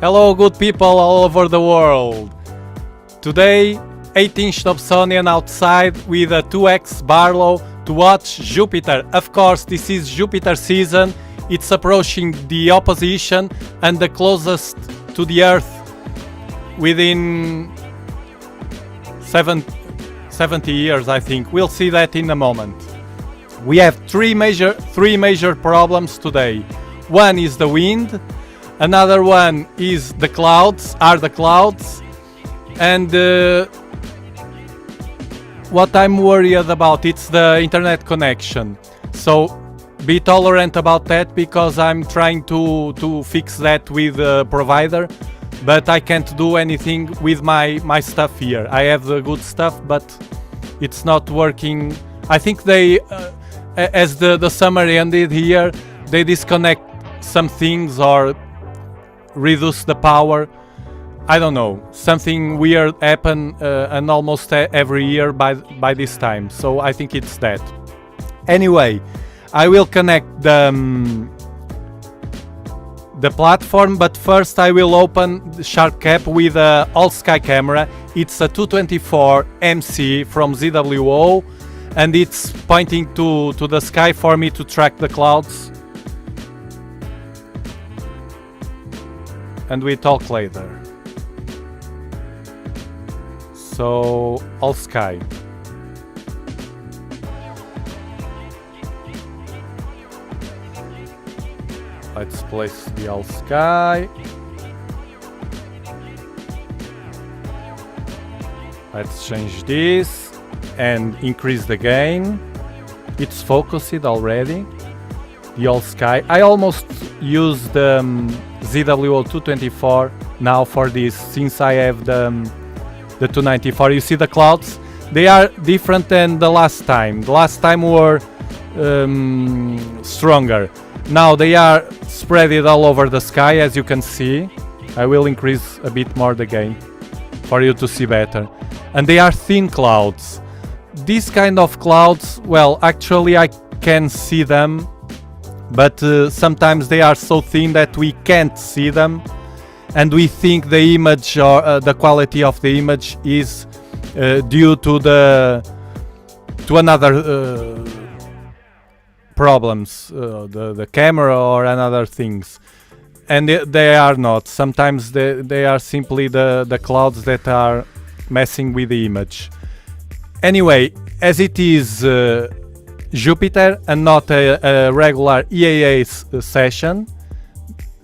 Hello good people all over the world. Today 18th Dobsonian outside with a 2x Barlow to watch Jupiter. Of course this is Jupiter season, it's approaching the opposition and the closest to the Earth within 70 years I think. We'll see that in a moment. We have three major problems today. One is the wind, another one is the clouds, and what I'm worried about it's the internet connection. So be tolerant about that because I'm trying to fix that with the provider, but I can't do anything with my stuff here. I have the good stuff, but it's not working. I think they, as the summer ended here, they disconnect some things or reduce the power. I don't know, something weird happen and almost every year by this time, so I think it's that. Anyway, I will connect the platform, but first I will open the SharpCap with a all-sky camera. It's a 224 MC from ZWO and it's pointing to the sky for me to track the clouds. And we talk later. So, all sky. Let's place the all sky. Let's change this and increase the gain. It's focused already. The all sky. I almost used the ZWO 224 now for this, since I have the 294. You see the clouds? They are different than the last time. The last time were stronger. Now they are spread all over the sky, as you can see. I will increase a bit more the gain for you to see better. And they are thin clouds. These kind of clouds, well, actually I can see them, but sometimes they are so thin that we can't see them, and we think the image or the quality of the image is due to another problems, the camera or another things, and they are not. Sometimes they are simply the clouds that are messing with the image. Anyway, as it is Jupiter and not a regular EAA session,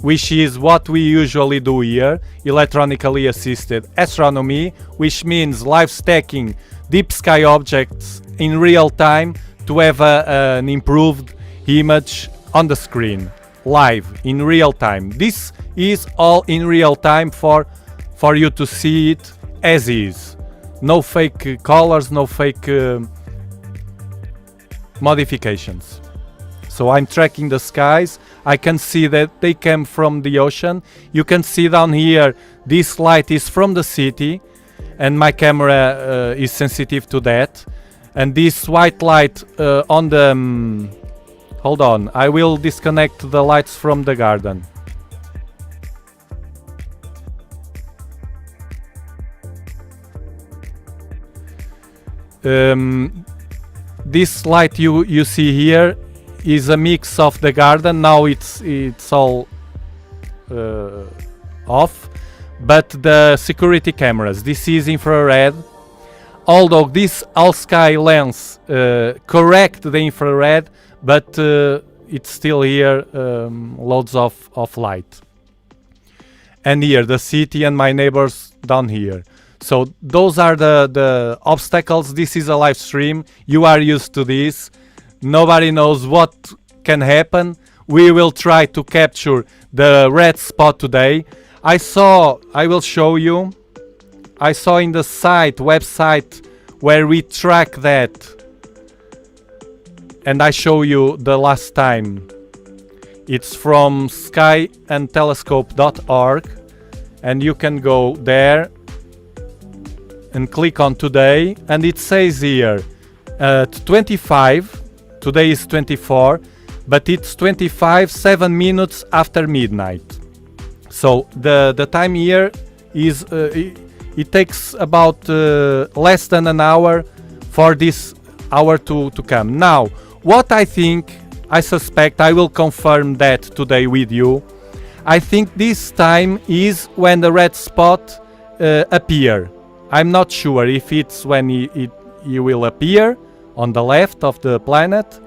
which is what we usually do here, electronically assisted astronomy, which means live stacking deep sky objects in real time to have an improved image on the screen, live, in real time. This is all in real time for you to see it as is. No fake colors, no fake modifications. So I'm tracking the skies. I can see that they came from the ocean. You can see down here this light is from the city and my camera is sensitive to that. And this white light on the hold on, I will disconnect the lights from the garden. This light you see here is a mix of the garden. Now it's all off, but the security cameras, this is infrared. Although this all sky lens correct the infrared, but it's still here loads of light. And here the city and my neighbors down here. So those are the obstacles. This is a live stream. You are used to this. Nobody knows what can happen. We will try to capture the red spot today. I will show you. I saw in the website where we track that, and I show you the last time. It's from skyandtelescope.org, and you can go there and click on today, and it says here 25, today is 24, but it's 25 7 minutes after midnight. So the time here is it takes about less than an hour for this hour to come. Now, what I think, I suspect, I will confirm that today with you. I think this time is when the red spot appear. I'm not sure if it's when it will appear on the left of the planet,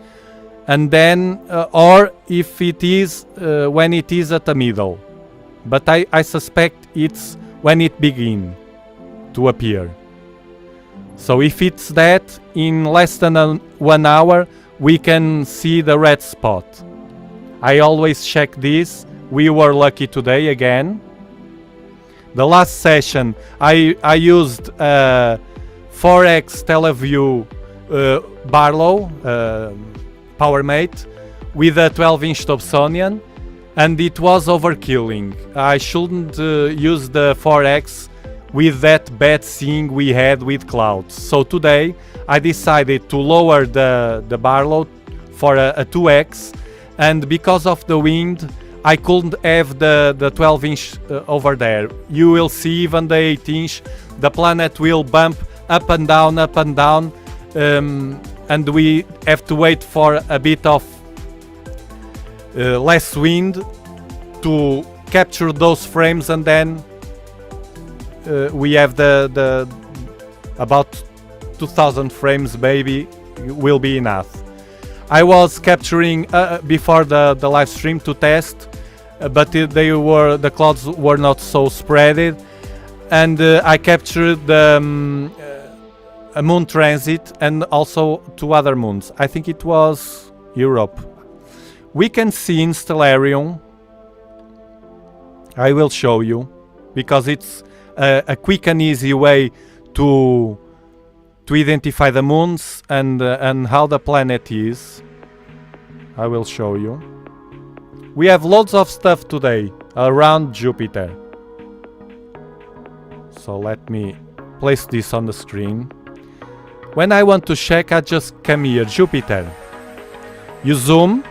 and then or if it is when it is at the middle. But I suspect it's when it begins to appear. So if it's that, in less than 1 hour we can see the red spot. I always check this. We were lucky today again. The last session I used 4x Teleview Barlow PowerMate with a 12-inch Dobsonian, and it was overkilling. I shouldn't use the 4x with that bad thing we had with clouds. So today I decided to lower the Barlow for a 2x, and because of the wind I couldn't have the 12-inch over there. You will see even the 8-inch, the planet will bump up and down, and we have to wait for a bit of less wind to capture those frames, and then we have the about 2000 frames maybe will be enough. I was capturing before the live stream to test, but the clouds were not so spreaded, and I captured the a moon transit and also 2 other moons. I think it was Europe. We can see in Stellarium. I will show you because it's a quick and easy way to identify the moons and how the planet is. I will show you. We have loads of stuff today around Jupiter. So let me place this on the screen. When I want to check, I just come here, Jupiter. You zoom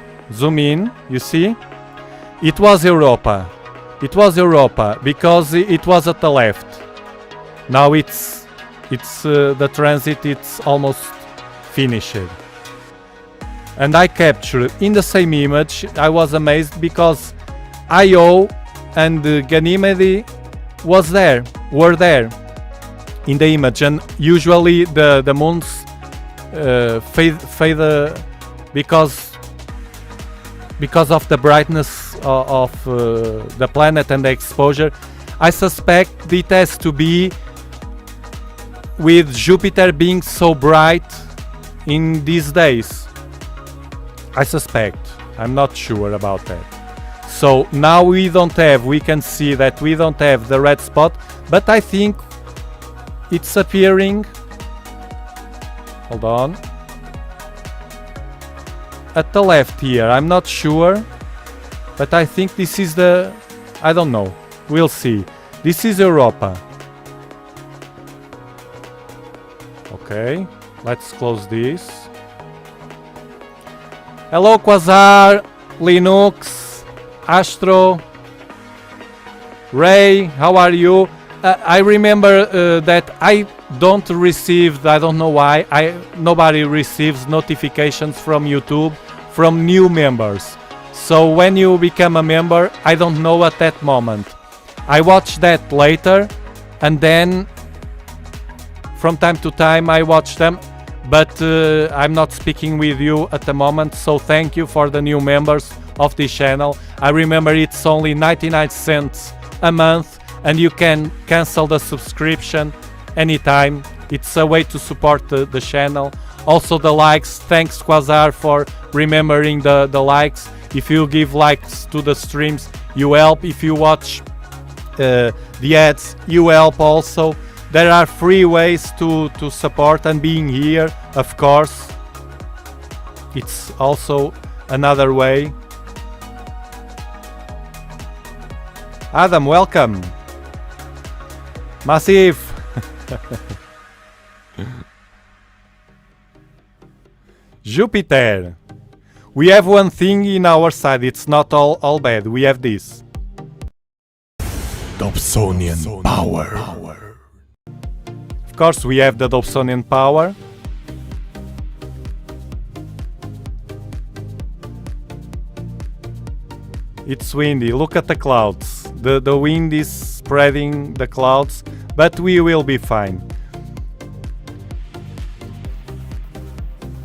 in, you see? It was Europa. It was Europa because it was at the left. Now it's the transit, it's almost finished. And I captured in the same image. I was amazed because Io and Ganymede were there in the image, and usually the moons fade because of the brightness of the planet and the exposure. I suspect it has to be with Jupiter being so bright in these days. I suspect. I'm not sure about that. So now we can see that we don't have the red spot, but I think it's appearing. Hold on. At the left here, I'm not sure, but I think this is I don't know. We'll see. This is Europa. Okay, let's close this. Hello Quasar, Linux, Astro, Ray, how are you? I remember that I don't receive, I don't know why, nobody receives notifications from YouTube from new members. So when you become a member, I don't know at that moment. I watch that later, and then from time to time I watch them, but I'm not speaking with you at the moment, so thank you for the new members of this channel. I remember it's only 99 cents a month, and you can cancel the subscription anytime. It's a way to support the channel. Also the likes, thanks Quasar for remembering the likes. If you give likes to the streams, you help. If you watch the ads, you help also. There are free ways to support, and being here, of course, it's also another way. Adam, welcome. Massive. Jupiter. We have one thing in our side, it's not all bad. We have this. Dobsonian power. Of course, we have the Dobsonian power. It's windy. Look at the clouds. The wind is spreading the clouds, but we will be fine.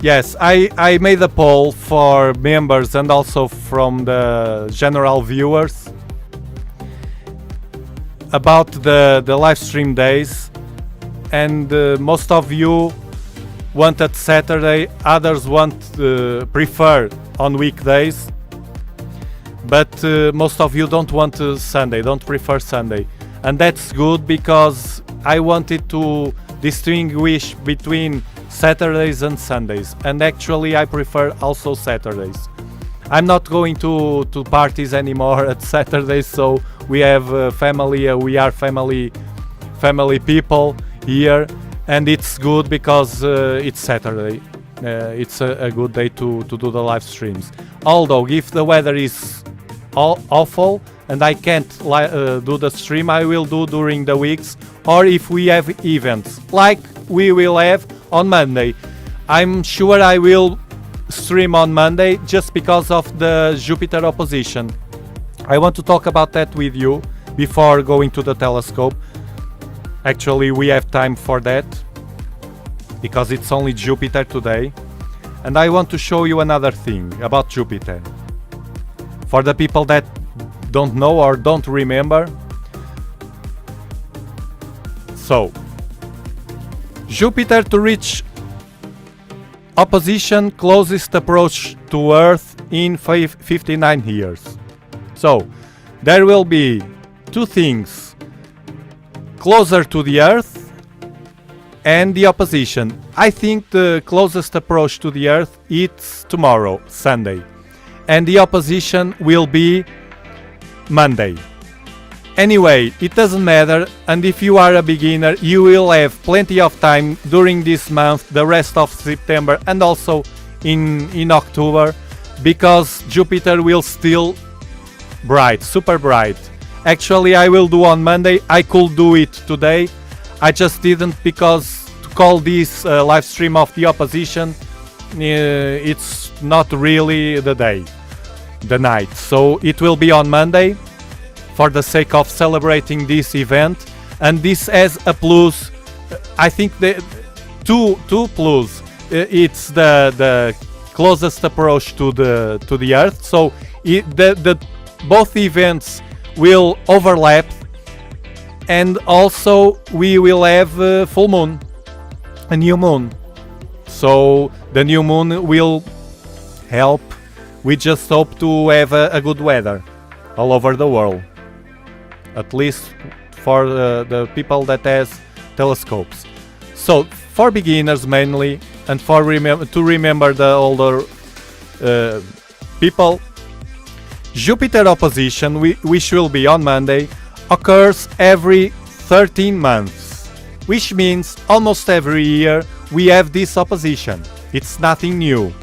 Yes, I made a poll for members and also from the general viewers about the live stream days, and most of you wanted Saturday, others prefer on weekdays, but most of you don't want Sunday, don't prefer Sunday, and that's good because I wanted to distinguish between Saturdays and Sundays, and actually I prefer also Saturdays. I'm not going to parties anymore at Saturdays, so we have family, we are family people here, and it's good because it's Saturday. It's a good day to do the live streams. Although if the weather is awful and I can't do the stream, I will do during the weeks, or if we have events like we will have on Monday. I'm sure I will stream on Monday just because of the Jupiter opposition. I want to talk about that with you before going to the telescope. Actually, we have time for that because it's only Jupiter today. And I want to show you another thing about Jupiter. For the people that don't know or don't remember. So, Jupiter to reach opposition closest approach to Earth in 59 years. So, there will be two things: closer to the Earth and the opposition. I think the closest approach to the Earth is tomorrow, Sunday, and the opposition will be Monday. Anyway, it doesn't matter, and if you are a beginner, you will have plenty of time during this month, the rest of September, and also in October, because Jupiter will still bright, super bright. Actually, I will do on Monday. I could do it today. I just didn't because to call this live stream of the opposition, it's not really the day, the night. So it will be on Monday, for the sake of celebrating this event, and this has a plus. I think the two plus. It's the closest approach to the Earth, so the both events will overlap, and also we will have full moon, a new moon. So the new moon will help. We just hope to have a good weather all over the world. At least for the people that has telescopes. So for beginners mainly, and for to remember the older people, Jupiter opposition, which will be on Monday, occurs every 13 months, which means almost every year we have this opposition. It's nothing new.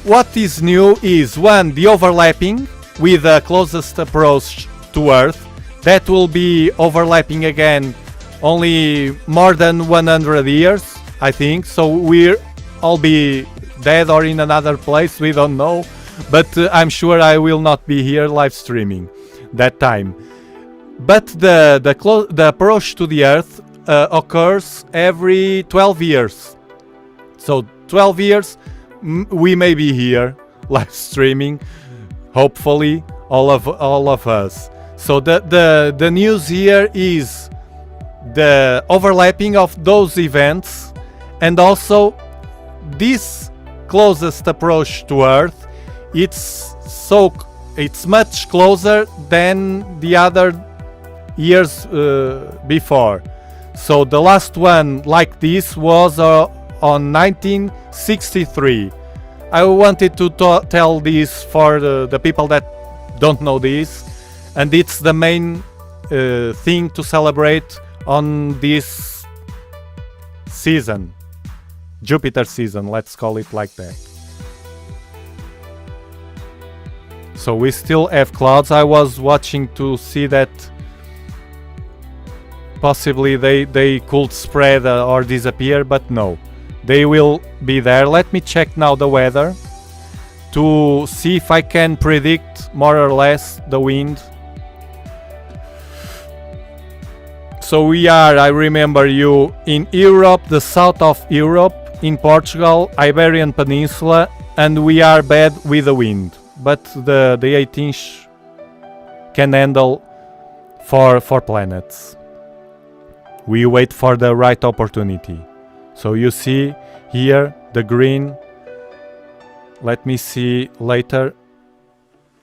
What is new is, one, the overlapping with the closest approach to Earth. That will be overlapping again only more than 100 years, I think. So we'll all be dead or in another place, we don't know. But I'm sure I will not be here live streaming that time. But the approach to the Earth occurs every 12 years. So 12 years we may be here live streaming. Hopefully, all of us. So the news here is the overlapping of those events, and also this closest approach to Earth. It's much closer than the other years before. So the last one like this was on 1963. I wanted to tell this for the people that don't know this, and it's the main thing to celebrate on this season, Jupiter season, let's call it like that. So we still have clouds. I was watching to see that possibly they could spread or disappear, but no, they will be there. Let me check now the weather to see if I can predict more or less the wind. So we are, I remember you, in Europe, the south of Europe, in Portugal, Iberian Peninsula, and we are bad with the wind. But the 8-inch can handle for planets. We wait for the right opportunity. So you see here the green. Let me see later.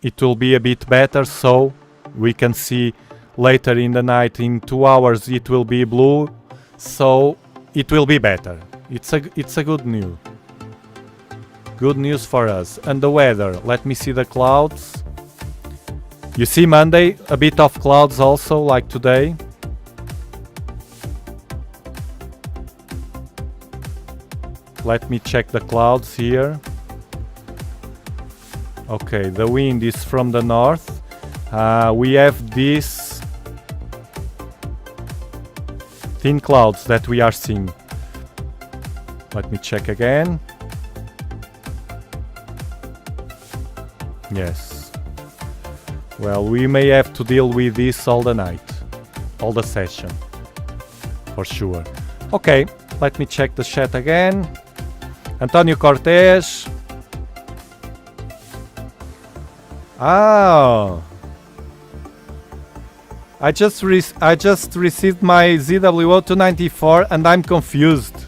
It will be a bit better, so we can see later in the night, in 2 hours, it will be blue, so it will be better. It's a good news. Good news for us. And the weather, let me see the clouds. You see Monday, a bit of clouds also, like today. Let me check the clouds here. Okay, the wind is from the north. We have these thin clouds that we are seeing. Let me check again. Yes. Well, we may have to deal with this all the night, all the session, for sure. Okay, let me check the chat again. Antonio Cortes. Oh. I just received my ZWO 294 and I'm confused.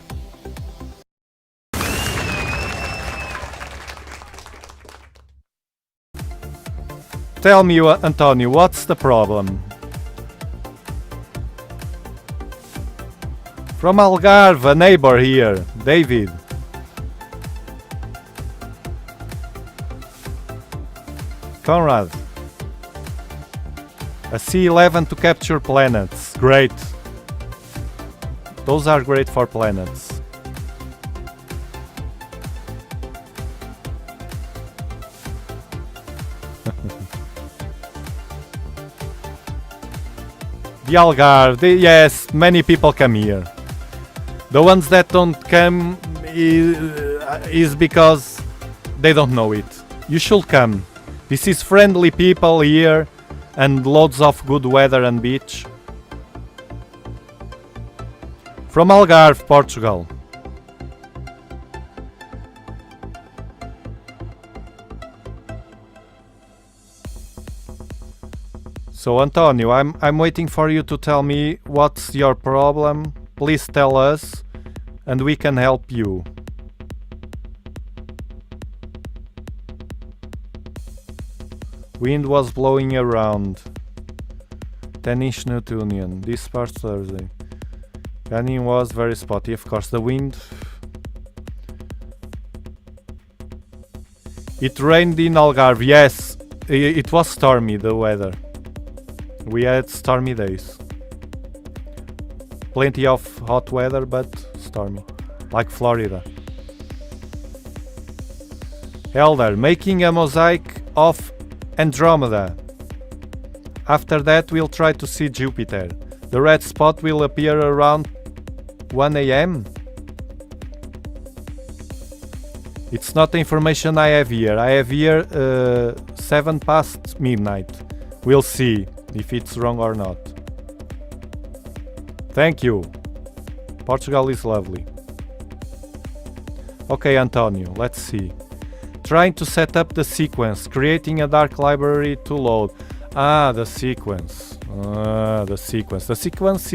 Tell me, Antonio, what's the problem? From Algarve, a neighbor here, David. Conrad. A C11 to capture planets. Great. Those are great for planets. The Algarve, yes, many people come here. The ones that don't come is because they don't know it. You should come. This is friendly people here and loads of good weather and beach. From Algarve, Portugal. So Antonio, I'm waiting for you to tell me what's your problem. Please tell us and we can help you. Wind was blowing around. 10-inch Newtonian. This past Thursday. Gunning was very spotty. Of course, the wind. It rained in Algarve. Yes, it was stormy, the weather. We had stormy days. Plenty of hot weather, but stormy. Like Florida. Elder, making a mosaic of Andromeda. After that we'll try to see Jupiter. The red spot will appear around 1 AM. It's not the information I have here. I have here 7 past midnight. We'll see if it's wrong or not. Thank you. Portugal is lovely. Okay, Antonio, let's see. Trying to set up the sequence, creating a dark library to load. The sequence. The sequence. The sequence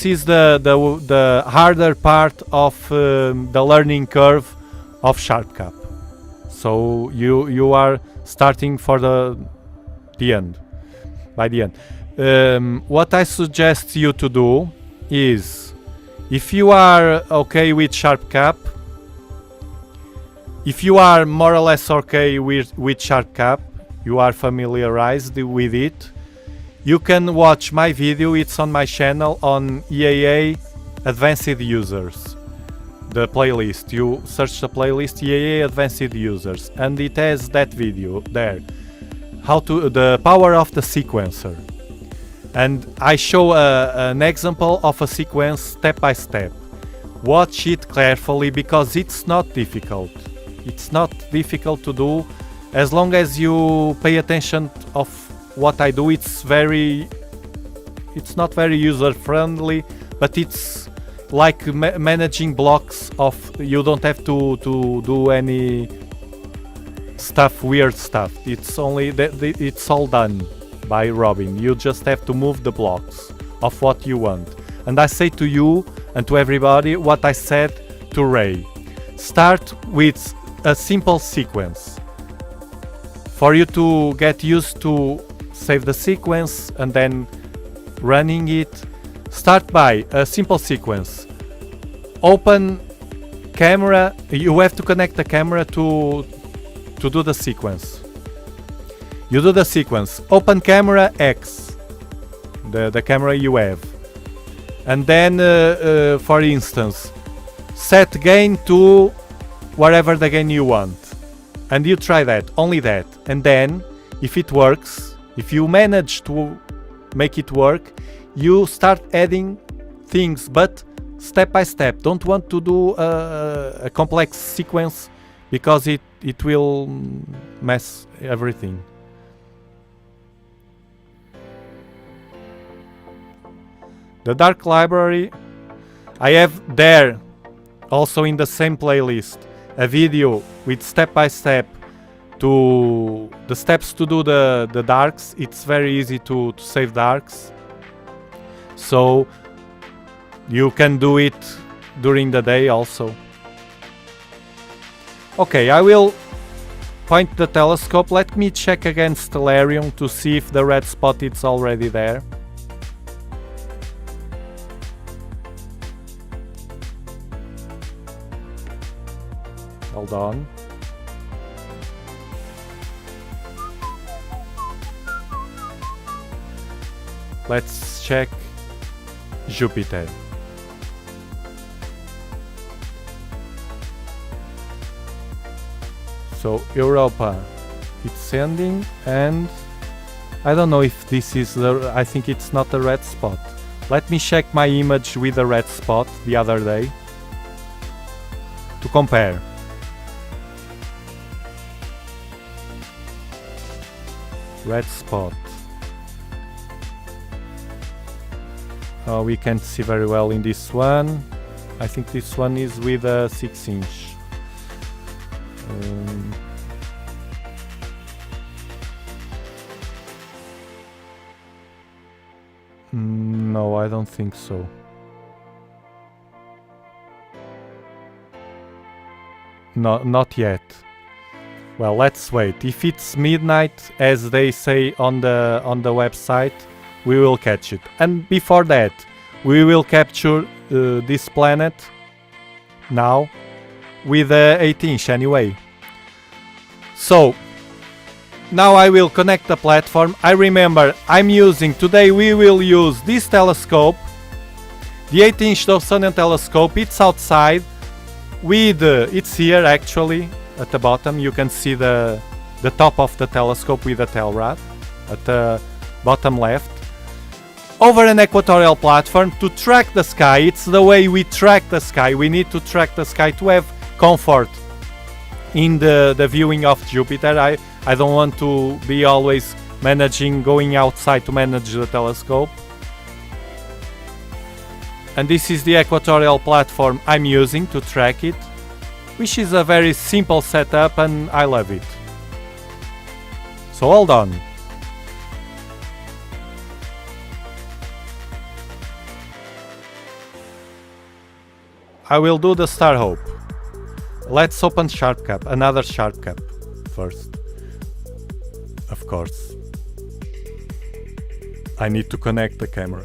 is the harder part of the learning curve of SharpCap. So you are starting for the end. By the end, what I suggest you to do is, if you are okay with SharpCap, if you are more or less okay with SharpCap, you are familiarized with it, you can watch my video. It's on my channel on EAA Advanced Users. the playlist. You search the playlist EAA Advanced Users, and it has that video there. How to the power of the sequencer. And I show an example of a sequence step by step. Watch it carefully because it's not difficult. It's not difficult to do as long as you pay attention of what I do. It's not very user friendly, but it's like managing blocks of, you don't have to do any weird stuff. It's only it's all done by Robin. You just have to move the blocks of what you want. And I say to you and to everybody what I said to Ray. Start with a simple sequence. For you to get used to save the sequence and then running it, start by a simple sequence. Open camera, you have to connect the camera to do the sequence. You do the sequence, open camera X, the camera you have, and then for instance set gain to whatever the gain you want, and you try that, only that, and then if it works, if you manage to make it work, you start adding things, but step by step. Don't want to do a complex sequence because it will mess everything. The Dark Library, I have there also in the same playlist a video with step by step to the steps to do the darks. It's very easy to save darks, so you can do it during the day also. Okay, I will point the telescope. Let me check again Stellarium to see if the red spot is already there. Hold on. Let's check Jupiter. So Europa, it's sending, and I don't know if this is the, I think it's not a red spot. Let me check my image with a red spot the other day to compare. Red spot. Oh, we can't see very well in this one. I think this one is with a 6-inch. No, I don't think so. No, not yet. Well, let's wait. If it's midnight, as they say on the website, we will catch it. And before that, we will capture this planet now with 8-inch anyway. So now I will connect the platform. I remember I'm using today, we will use this telescope, the 8-inch Dobsonian telescope. It's outside with it's here actually at the bottom. You can see the top of the telescope with the tail rod at the bottom left. Over an equatorial platform to track the sky. It's the way we track the sky. We need to track the sky to have comfort in the viewing of Jupiter. I don't want to be always going outside to manage the telescope. And this is the equatorial platform I'm using to track it, which is a very simple setup and I love it. So hold on. I will do the Star Hope. Let's open SharpCap, another SharpCap first. Of course. I need to connect the camera.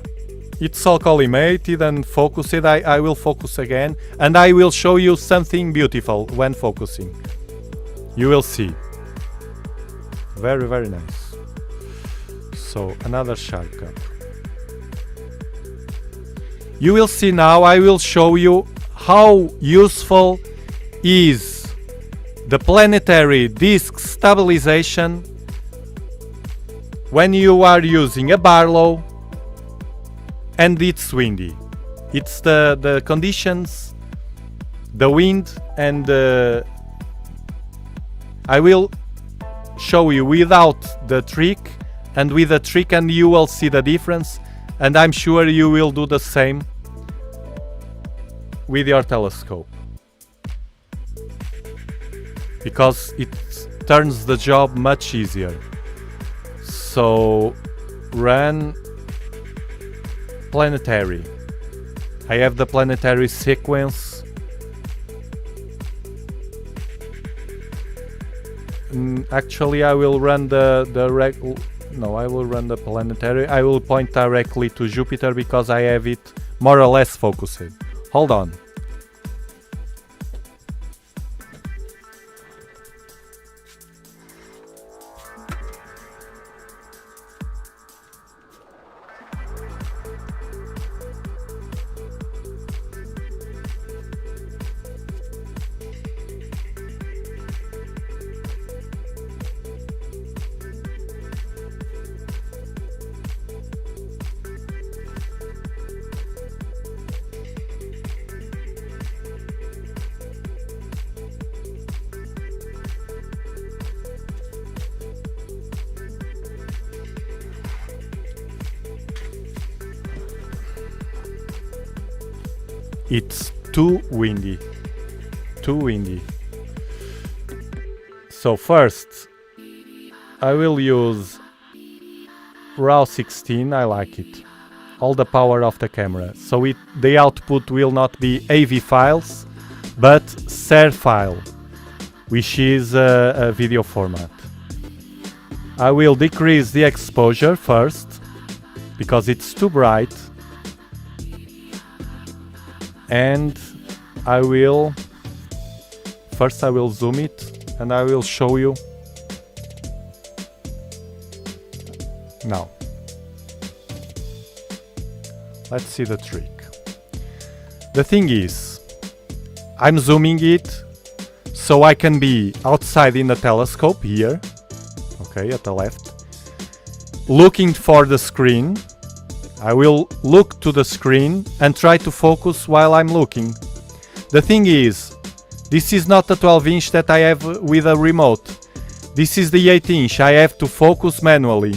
It's all collimated and focused. I will focus again and I will show you something beautiful when focusing. You will see. Very, very nice. So another SharpCap. You will see now, I will show you how useful is the planetary disk stabilization when you are using a Barlow and it's windy. It's the conditions, the wind, and I will show you without the trick and with the trick, and you will see the difference, and I'm sure you will do the same with your telescope, because it turns the job much easier. So run planetary. I have the planetary sequence. Actually, I will run I will run the planetary. I will point directly to Jupiter because I have it more or less focused. Hold on. It's too windy. Too windy. So first, I will use RAW 16. I like it. All the power of the camera. So the output will not be AV files, but SAR file, which is a video format. I will decrease the exposure first, because it's too bright. And I will zoom it and I will show you now. Let's see the trick. The thing is, I'm zooming it so I can be outside in the telescope here, okay, at the left, looking for the screen. I will look to the screen and try to focus while I'm looking. The thing is, this is not the 12-inch that I have with a remote. This is the 8-inch. I have to focus manually.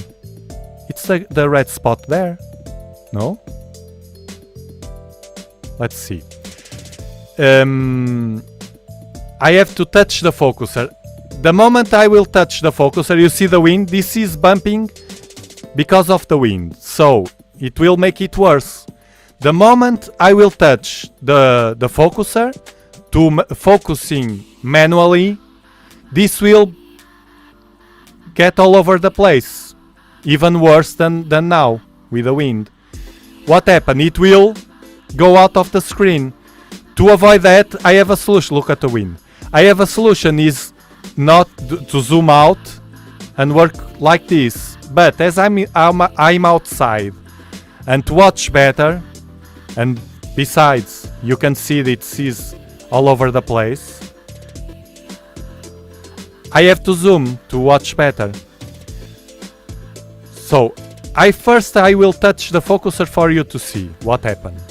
It's the red spot there. No? Let's see. I have to touch the focuser. The moment I will touch the focuser, you see the wind? This is bumping because of the wind. So it will make it worse. The moment I will touch the focuser to focusing manually, this will get all over the place. Even worse than now with the wind. What happened? It will go out of the screen. To avoid that, I have a solution. Look at the wind. I have a solution is not to zoom out and work like this. But as I'm outside, and to watch better, and besides you can see that it is all over the place, I have to zoom to watch better. So I will touch the focuser for you to see what happened.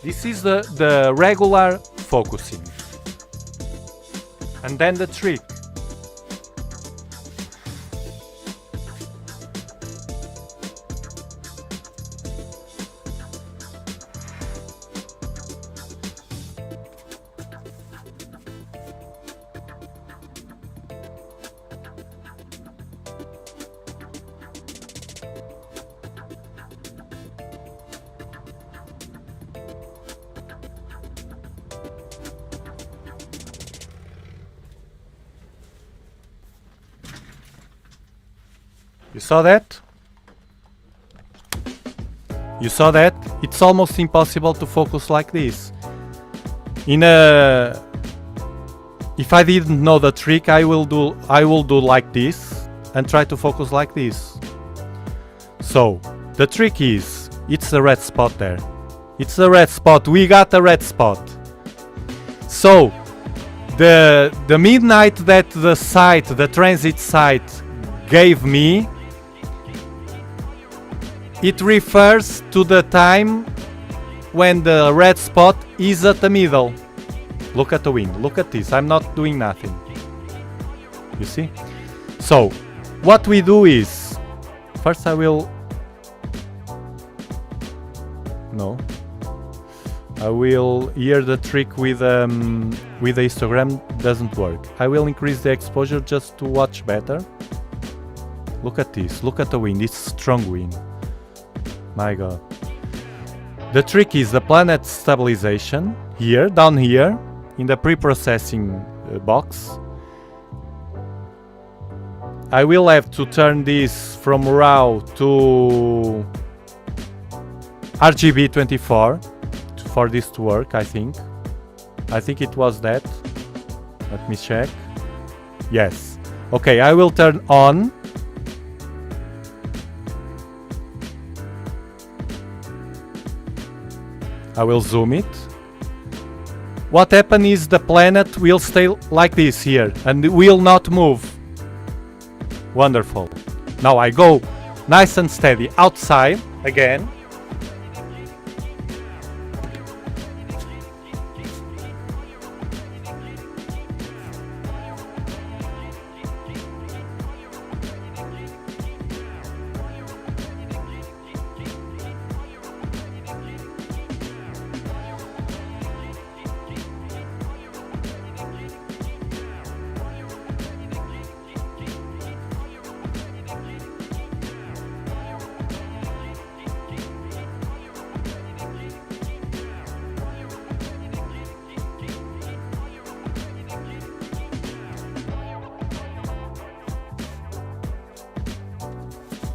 This is the regular focusing, and then the trick. You saw that? You saw that? It's almost impossible to focus like this. If I didn't know the trick, I will do like this and try to focus like this. So the trick is, it's the red spot there. It's the red spot. We got a red spot. So the midnight that the transit site gave me, it refers to the time when the red spot is at the middle. Look at the wind. Look at this. I'm not doing nothing. You see? So what we do is, first I will hear the trick with the histogram doesn't work. I will increase the exposure just to watch better. Look at this. Look at the wind. It's strong wind. My god. The trick is the planet stabilization here, down here in the pre-processing box. I will have to turn this from RAW to RGB 24 for this to work, I think. I think it was that. Let me check. Yes. Okay, I will turn on. I will zoom it. What happens is the planet will stay like this here and will not move. Wonderful. Now I go nice and steady outside again.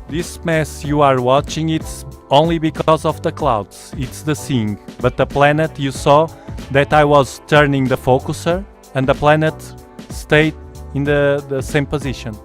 This mess you are watching, it's only because of the clouds. It's the seeing. But the planet, you saw that I was turning the focuser and the planet stayed in the same position.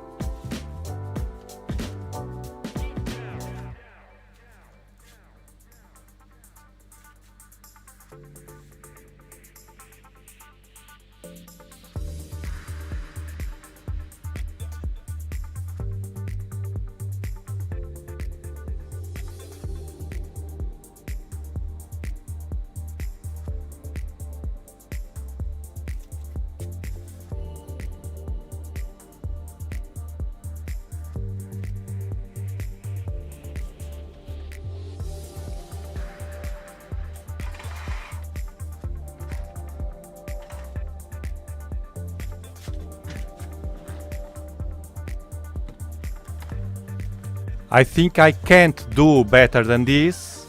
I think I can't do better than this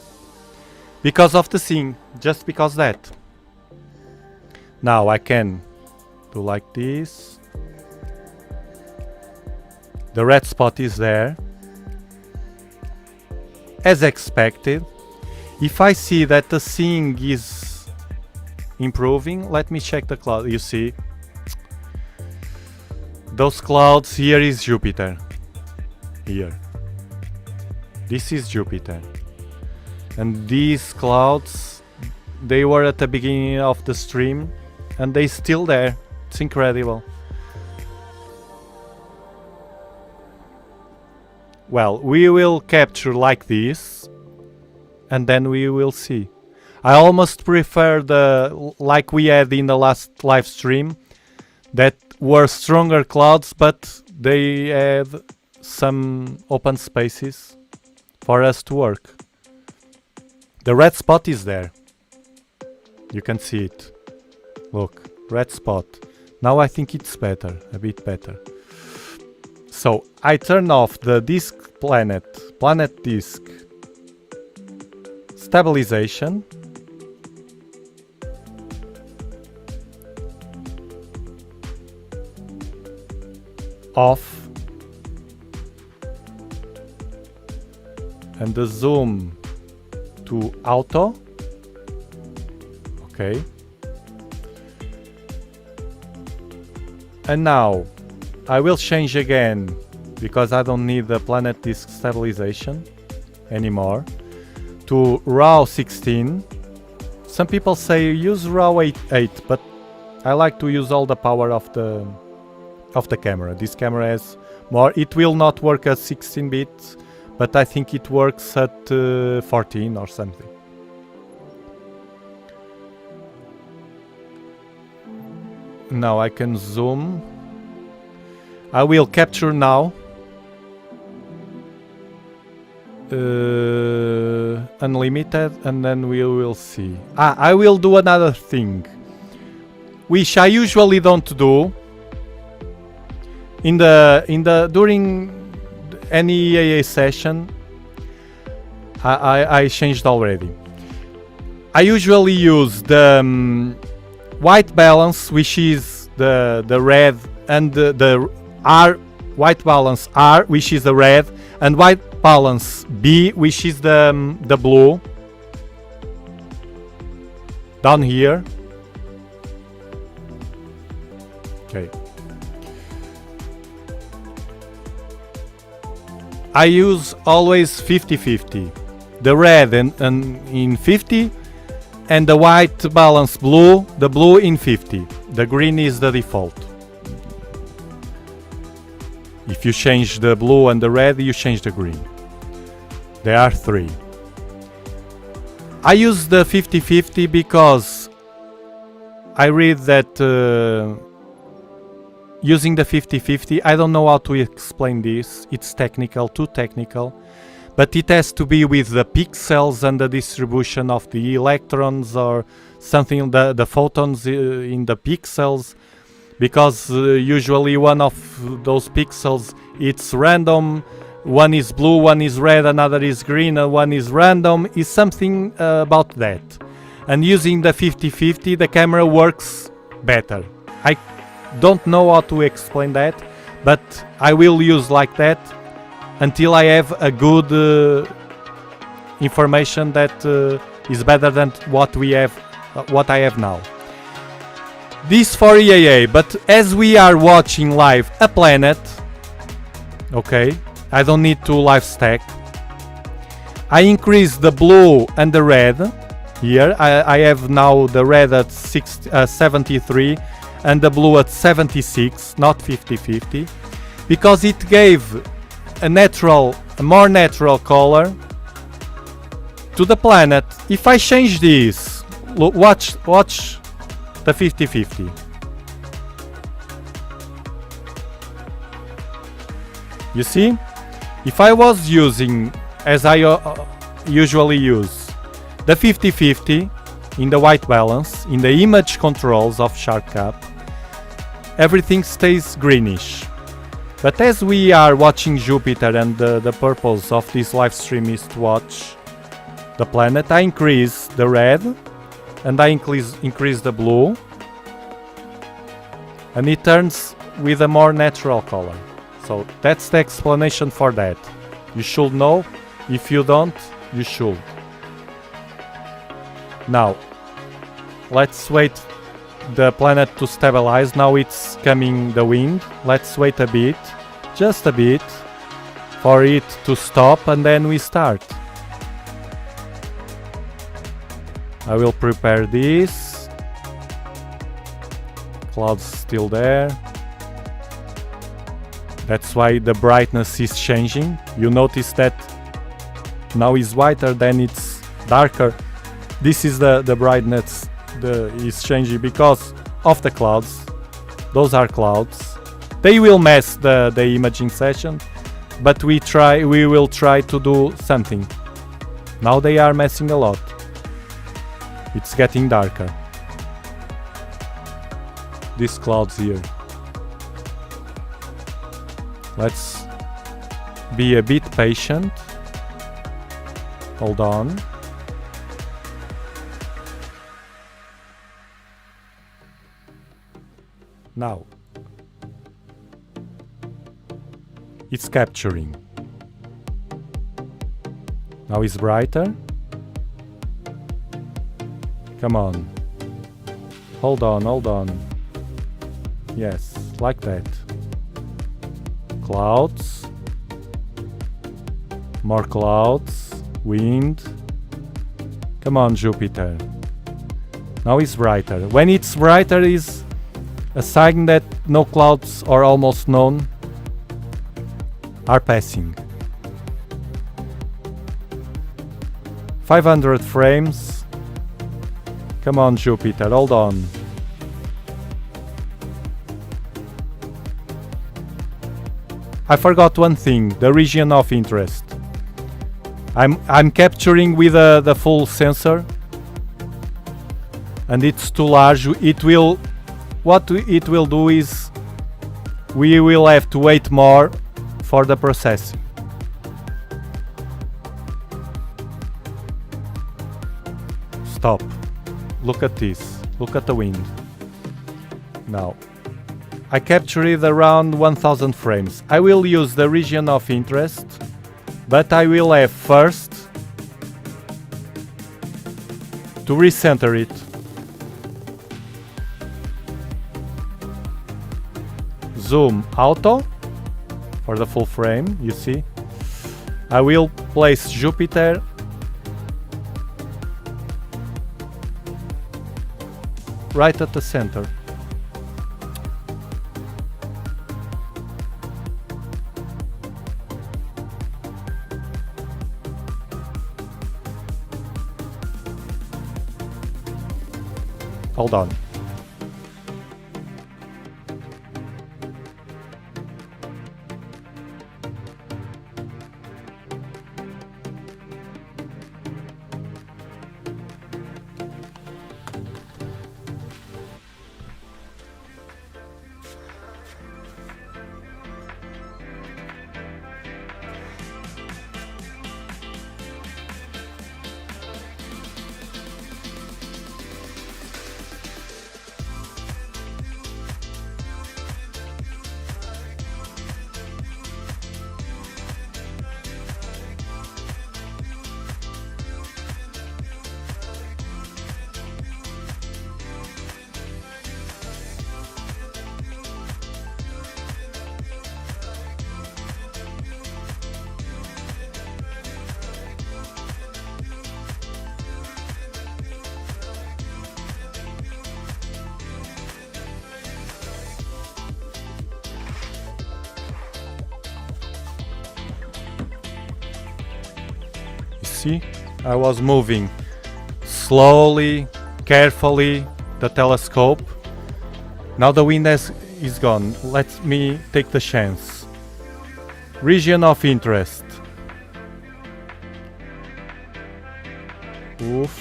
because of the scene, just because that. Now I can do like this. The red spot is there. As expected. If I see that the scene is improving, let me check the cloud. You see, those clouds, here is Jupiter. Here. This is Jupiter. And these clouds, they were at the beginning of the stream and they still there. It's incredible. Well, we will capture like this and then we will see. I almost prefer the like we had in the last live stream, that were stronger clouds but they had some open spaces for us to work. The red spot is there. You can see it. Look, red spot. Now I think it's better, a bit better. So I turn off the disk planet disk stabilization. Off. And the zoom to auto. Okay. And now I will change again because I don't need the planet disk stabilization anymore to RAW 16 Some people say use RAW 8, but I like to use all the power of the camera. This camera has more. It will not work at 16 bits, but I think it works at 14 or something. Now I can zoom. I will capture now. Unlimited, and then we will see. I will do another thing, which I usually don't do. During any EAA session, I changed already. I usually use the white balance, which is the red, and the R white balance R, which is the red, and white balance B, which is the blue. Down here. Okay. I use always 50-50. The red and in 50, and the white balance blue, the blue in 50. The green is the default. If you change the blue and the red, you change the green. There are 3. I use the 50-50 because I read that using the 50-50, I don't know how to explain this, it's technical, too technical, but it has to be with the pixels and the distribution of the electrons or something, the photons in the pixels, because usually one of those pixels, it's random, one is blue, one is red, another is green, and one is random, is something about that. And using the 50-50, the camera works better. I don't know how to explain that, but I will use like that until I have a good information that is better than what I have now. This for EAA, but as we are watching live a planet, okay, I don't need to live stack. I increase the blue and the red. Here I have now the red at 73 and the blue at 76, not 50-50, because it gave a more natural color to the planet. If I change this, look, watch the 50-50. You see? If I was using, as I usually use, the 50-50 in the white balance, in the image controls of SharpCap, everything stays greenish. But as we are watching Jupiter and the purpose of this live stream is to watch the planet, I increase the red and I increase the blue, and it turns with a more natural color. So that's the explanation for that. You should know. If you don't, you should. Now, let's wait the planet to stabilize. Now it's coming the wind. Let's wait a bit, just a bit, for it to stop, and then we start. I will prepare this. Clouds still there. That's why the brightness is changing. You notice that now it's whiter, then it's darker. This is the brightness is changing because of the clouds. Those are clouds. They will mess the imaging session, but we will try to do something. Now they are messing a lot. It's getting darker. These clouds here. Let's be a bit patient. Hold on. Now it's capturing. Now it's brighter. Come on. Hold on, hold on. Yes, like that. Clouds. More clouds. Wind. Come on, Jupiter. Now it's brighter. When it's brighter is a sign that no clouds or almost none are passing. 500 frames. Come on, Jupiter, hold on. I forgot one thing, the region of interest. I'm capturing with the full sensor, and it's too large. What it will do is we will have to wait more for the processing. Stop. Look at this. Look at the wind. Now, I captured around 1000 frames. I will use the region of interest, but I will have first to recenter it. Zoom auto for the full frame, you see. I will place Jupiter right at the center. Hold on. See, I was moving slowly, carefully the telescope. Now the wind is gone. Let me take the chance. Region of interest. Oof.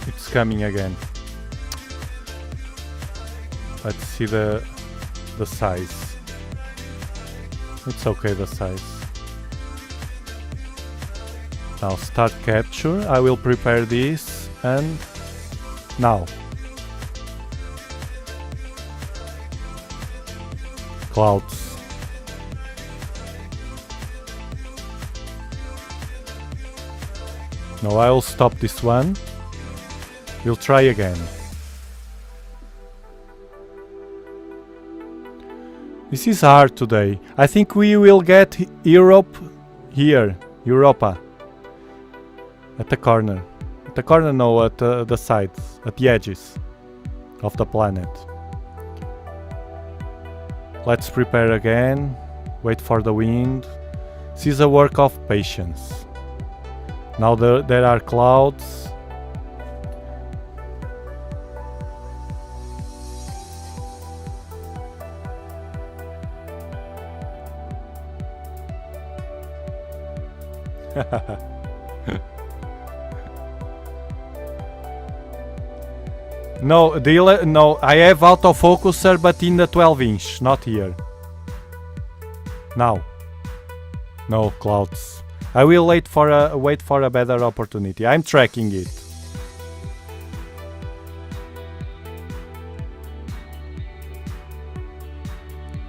It's coming again. Let's see the size. It's okay, the size. Now start capture. I will prepare this, and now clouds. No, I will stop this one. We'll try again. This is hard today. I think we will get Europe here, Europa, at the corner. At the corner, no, at the sides, at the edges of the planet. Let's prepare again, wait for the wind. This is a work of patience. Now there are clouds. No, no, I have autofocuser, but in the 12-inch, not here. Now. No clouds. I will wait for a better opportunity. I'm tracking it.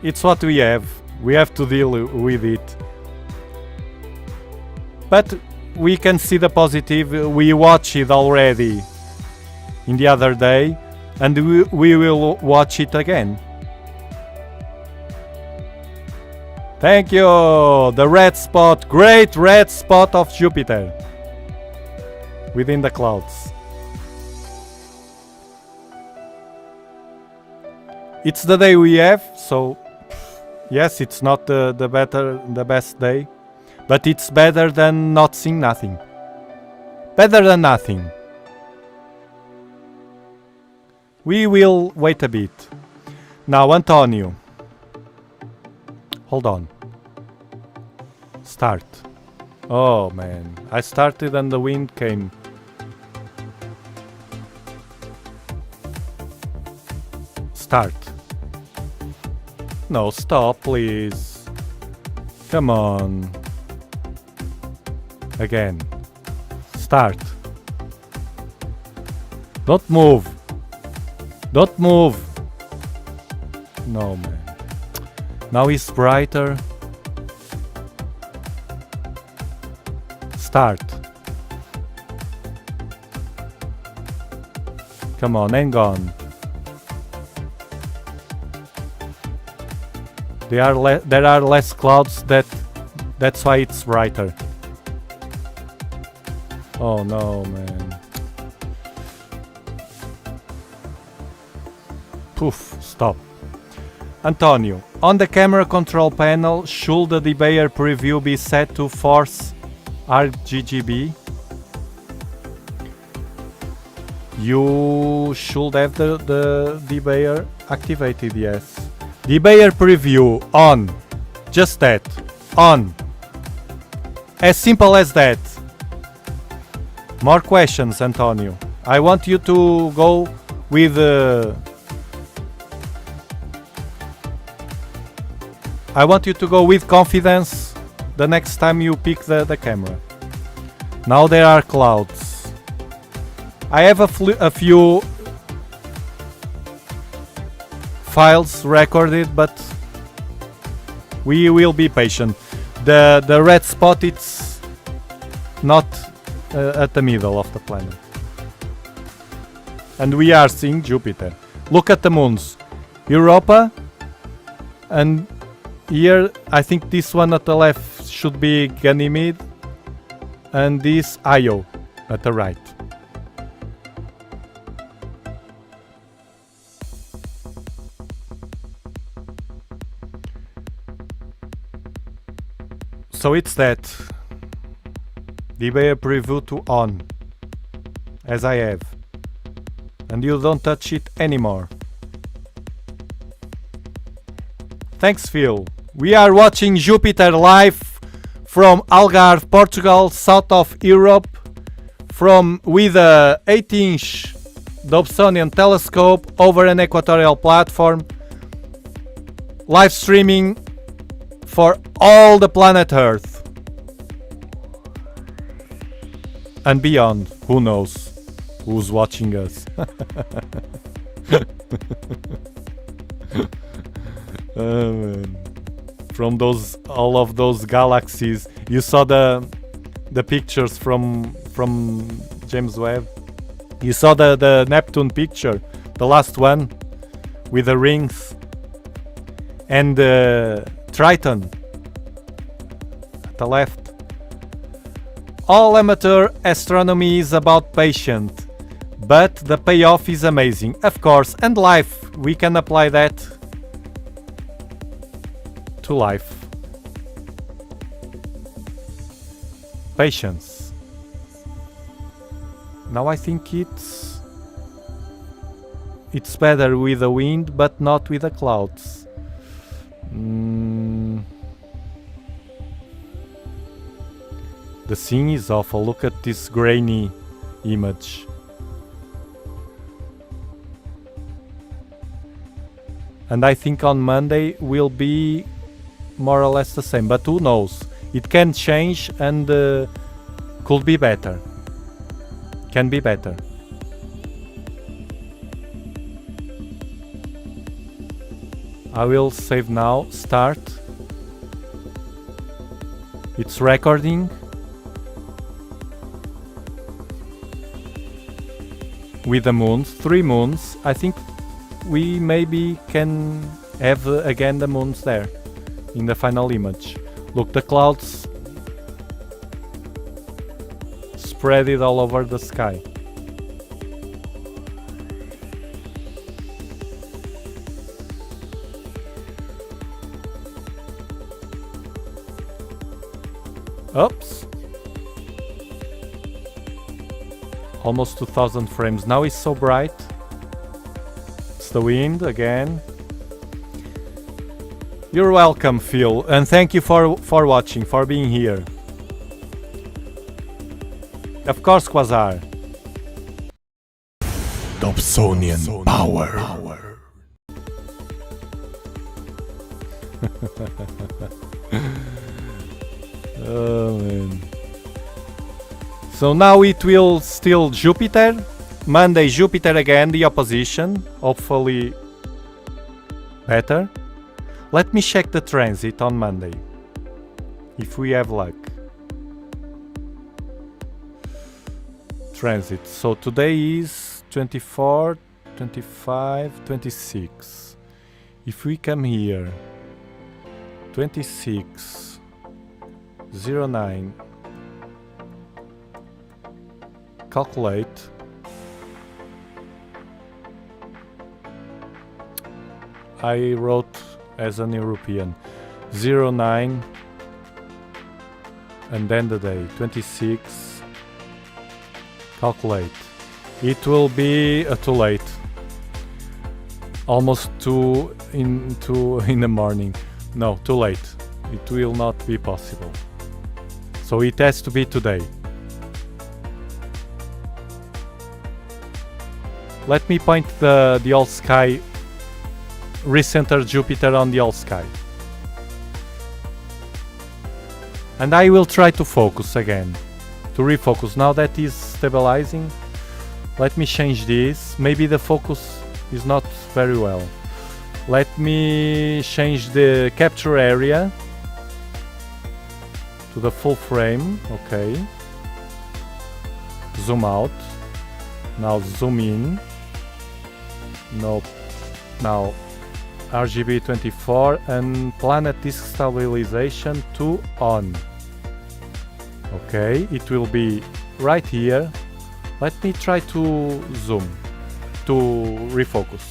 It's what we have. We have to deal with it. But we can see the positive. We watched it already in the other day, and we will watch it again. Thank you! The red spot, great red spot of Jupiter within the clouds. It's the day we have, so yes, it's not the best day, but it's better than not seeing nothing. Better than nothing. We will wait a bit. Now, Antonio. Hold on. Start. Oh man, I started and the wind came. Start. No, stop, please. Come on. Again. Start. Don't move. Don't move. No, man. Now it's brighter. Start. Come on, hang on. There are less clouds, that's why it's brighter. Oh no, man. Poof, stop. Antonio, on the camera control panel, should the debayer preview be set to force RGB? You should have the debayer activated, yes. Debayer preview on. Just that. On. As simple as that. More questions, Antonio. I want you to go with confidence the next time you pick the camera. Now there are clouds. I have a few files recorded, but we will be patient. The red spot, it's not at the middle of the planet. And we are seeing Jupiter. Look at the moons. Europa, and here I think this one at the left should be Ganymede, and this Io at the right. So it's that. Debayer preview to on, as I have, and you don't touch it anymore. Thanks, Phil. We are watching Jupiter live from Algarve, Portugal, south of Europe, with a 8-inch Dobsonian telescope over an equatorial platform, live streaming for all the planet Earth. And beyond, who knows who's watching us. Oh, man. From all of those galaxies, you saw the pictures from James Webb. You saw the Neptune picture, the last one with the rings, and Triton at the left. All amateur astronomy is about patience, but the payoff is amazing, of course, and life, we can apply that to life. Patience. Now I think it's better with the wind, but not with the clouds. The scene is awful. Look at this grainy image. And I think on Monday will be more or less the same, but who knows? It can change and could be better. Can be better. I will save now. Start. It's recording. With the moons, 3 moons. I think we maybe can have again the moons there. in the final image. Look, the clouds spread it all over the sky. Oops. Almost 2000 frames. Now it's so bright. It's the wind again. You're welcome, Phil, and thank you for watching, for being here. Of course, Quasar. Dobsonian power. Oh man. So now it will still Jupiter. Monday, Jupiter again, the opposition. Hopefully better. Let me check the transit on Monday, if we have luck. Transit. So today is 24, 25, 26. If we come here, 26, 09, calculate. I wrote as an European 09 and then the day 26. Calculate. It will be too late. Almost 2 in the morning. No, too late. It will not be possible. So it has to be today. Let me point the whole sky. Recenter Jupiter on the whole sky. And I will try to focus again. To refocus. Now that is stabilizing. Let me change this. Maybe the focus is not very well. Let me change the capture area to the full frame. Okay. Zoom out. Now zoom in. Nope. Now RGB 24 and planet disk stabilization to on. Okay, it will be right here. Let me try to zoom, to refocus.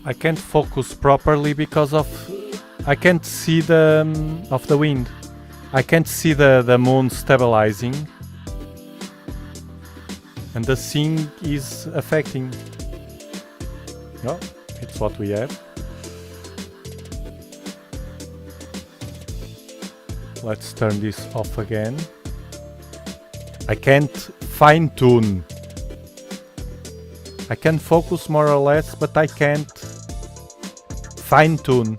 I can't focus properly because of I can't see the of the wind. I can't see the moon stabilizing, and the scene is affecting. No, it's what we have. Let's turn this off again. I can't fine tune. I can focus more or less, but I can't fine tune.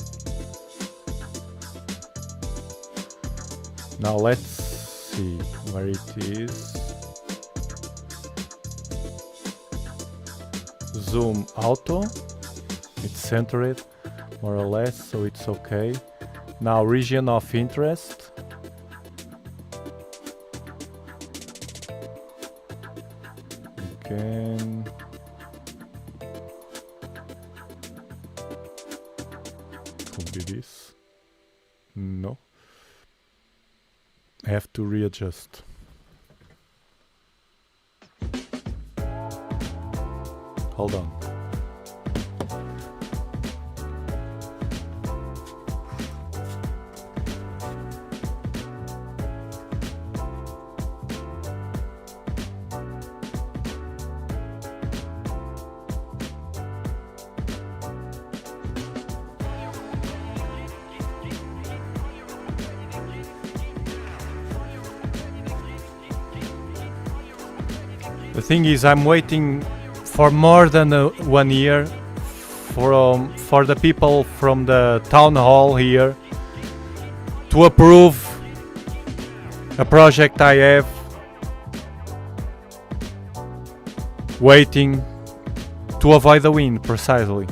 Now let's see where it is. Zoom auto. It's centered more or less, so it's okay. Now region of interest. Again. Could be this. No. I have to readjust. Hold on. The thing is, I'm waiting for more than 1 year for the people from the town hall here to approve a project I have, waiting to avoid the wind precisely.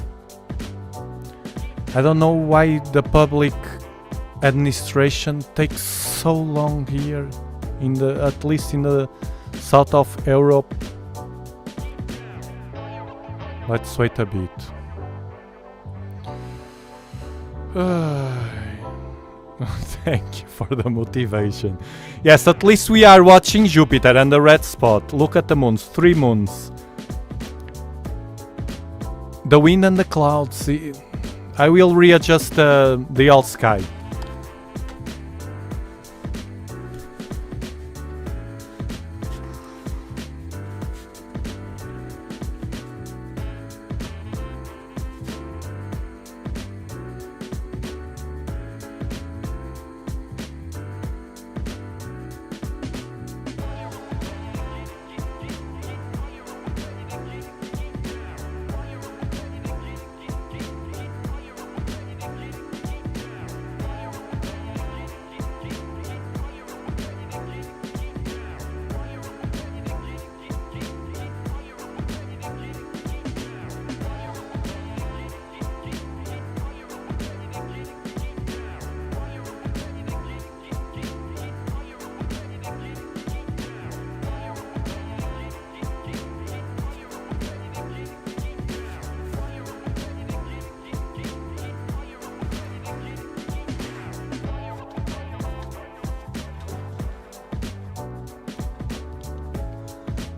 I don't know why the public administration takes so long here, at least in the south of Europe. Let's wait a bit. Thank you for the motivation. Yes, at least we are watching Jupiter and the red spot. Look at the moons, 3 moons. The wind and the clouds. I will readjust the whole sky.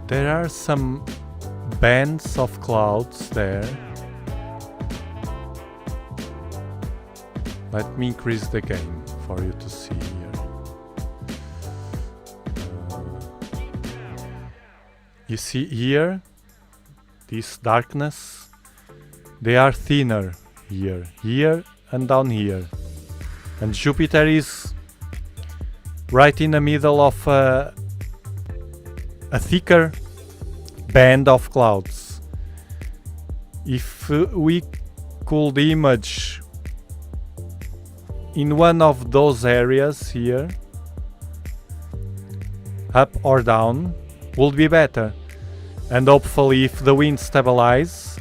There are some bands of clouds there. Let me increase the gain for you to see here. You see here, this darkness, they are thinner here and down here. And Jupiter is right in the middle of a thicker band of clouds. If we could image in one of those areas here, up or down, would be better. And hopefully if the wind stabilizes,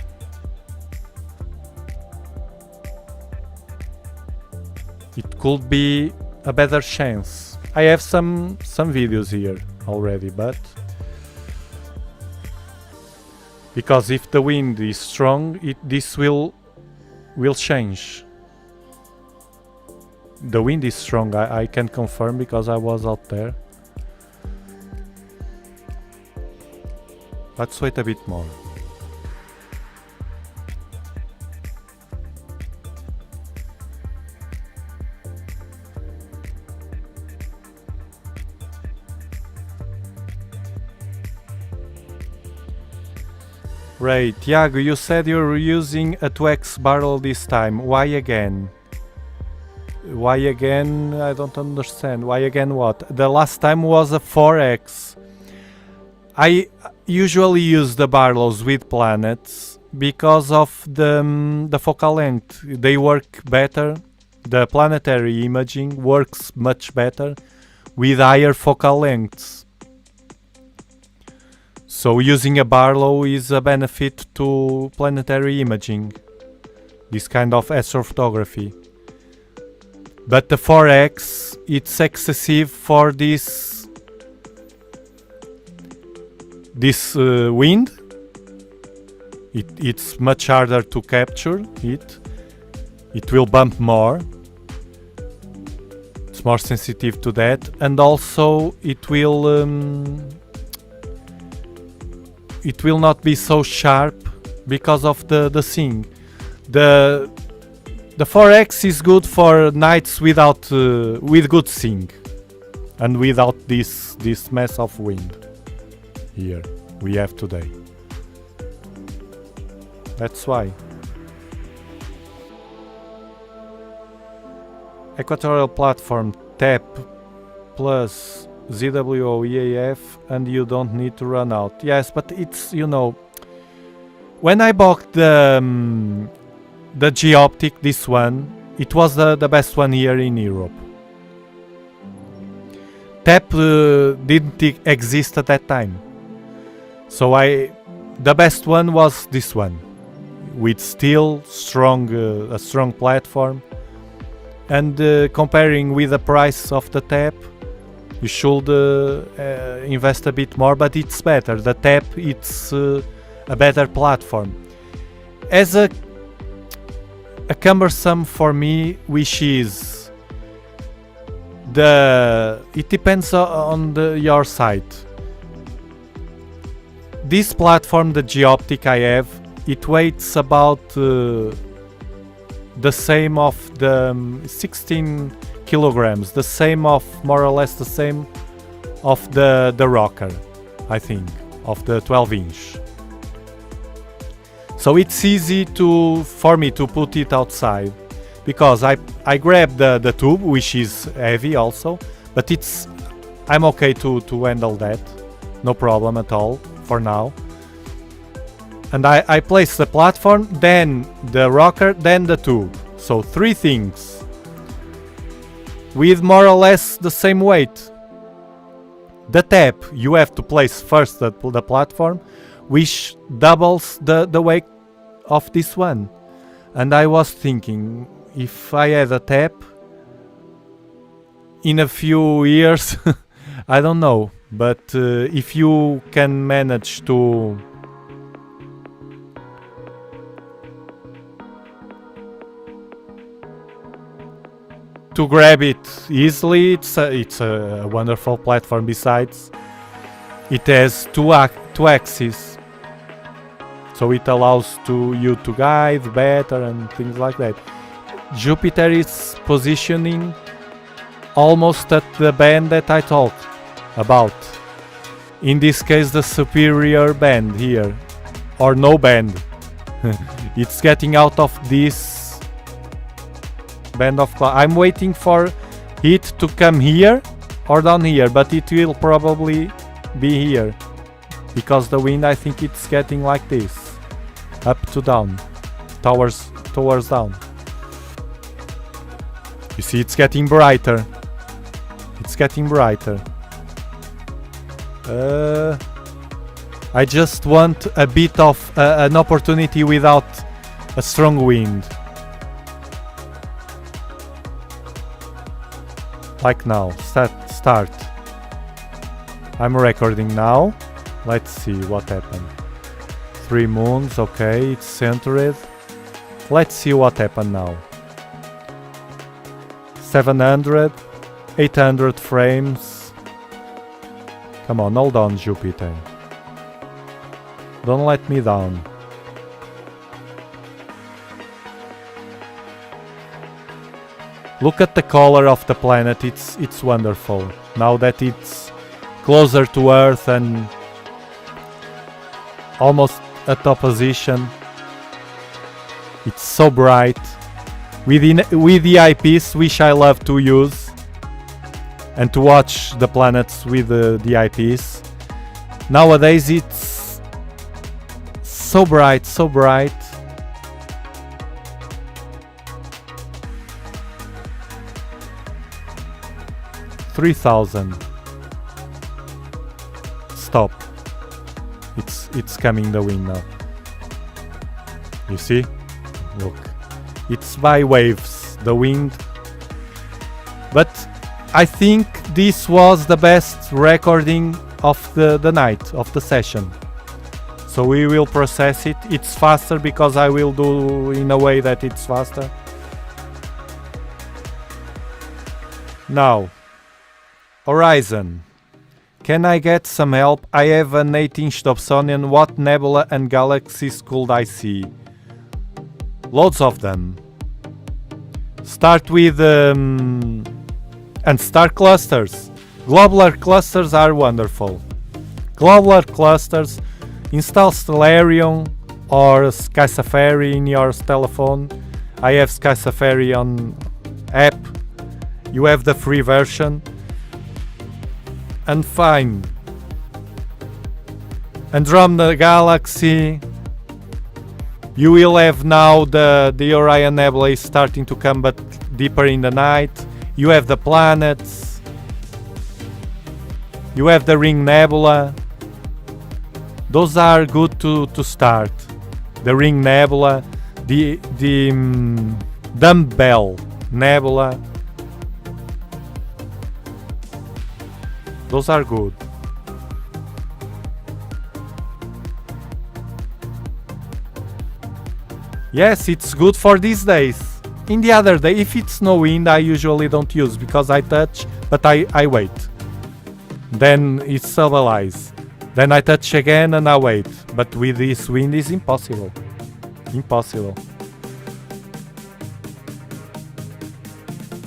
it could be a better chance. I have some videos here already, but because if the wind is strong, this will change. The wind is strong, I can confirm because I was out there. Let's wait a bit more. Right, Tiago, you said you're using a 2x barrel this time. Why again? Why again? I don't understand. Why again what? The last time was a 4x. I usually use the barrels with planets because of the focal length. They work better. The planetary imaging works much better with higher focal lengths. So using a barlow is a benefit to planetary imaging, this kind of astrophotography. But the 4x, it's excessive for this wind. It's much harder to capture it. It will bump more. It's more sensitive to that, and also it will not be so sharp because of the thing. The 4x is good for nights without with good sync and without this mess of wind here we have today. That's why. Equatorial platform tap plus ZWO EAF and you don't need to run out. Yes, but it's, you know, when I bought the G-Optic, this one, it was the best one here in Europe. TAP didn't exist at that time. So the best one was this one, with still a strong platform. And comparing with the price of the TAP, you should invest a bit more, but it's better. The TAP, it's a better platform. As a cumbersome for me, which is it depends on your site. This platform, the G-Optic I have, it weighs about the same of the 16 kilograms, the same of more or less the same of the rocker, I think, of the 12-inch. So it's easy for me to put it outside because I grab the tube, which is heavy also, but I'm okay to handle that, no problem at all for now. And I place the platform, then the rocker, then the tube. So 3 things with more or less the same weight. The tap, you have to place first the platform, which doubles the weight of this one. And I was thinking, if I had a tap in a few years, I don't know, but if you can manage to grab it easily, it's a wonderful platform. Besides, it has two axes, so it allows you to guide better and things like that. Jupiter is positioning almost at the band that I talked about. In this case, the superior band here, or no band. It's getting out of this band of cloud. I'm waiting for it to come here or down here, but it will probably be here because the wind, I think it's getting like this, up to down, towards down. You see, it's getting brighter. It's getting brighter. I just want a bit of an opportunity without a strong wind. Like now, start. I'm recording now. Let's see what happened. 3 moons, okay, it's centered. Let's see what happened now. 700, 800 frames. Come on, hold on, Jupiter. Don't let me down. Look at the color of the planet, it's wonderful. Now that it's closer to Earth and almost at opposition. It's so bright. With the eyepiece, which I love to use, and to watch the planets with the eyepiece. Nowadays it's so bright, so bright. $3,000. Stop. It's coming the wind now. You see? Look. It's by waves, the wind. But I think this was the best recording of the night, of the session. So we will process it. It's faster because I will do in a way that it's faster. Now, Horizon. Can I get some help? I have an 8-inch Dobsonian. What nebula and galaxies could I see? Loads of them. Start with and star clusters. Globular clusters are wonderful. Globular clusters. Install Stellarium or Sky Safari in your telephone. I have Sky Safari on app. You have the free version. And find Andromeda Galaxy. You will have now the Orion Nebula is starting to come, but deeper in the night. You have the planets. You have the Ring Nebula. Those are good to start. The Ring Nebula, the Dumbbell Nebula. Those are good. Yes, it's good for these days. In the other day, if it's no wind, I usually don't use because I touch, but I wait. Then it stabilizes. Then I touch again and I wait. But with this wind, it's impossible. Impossible.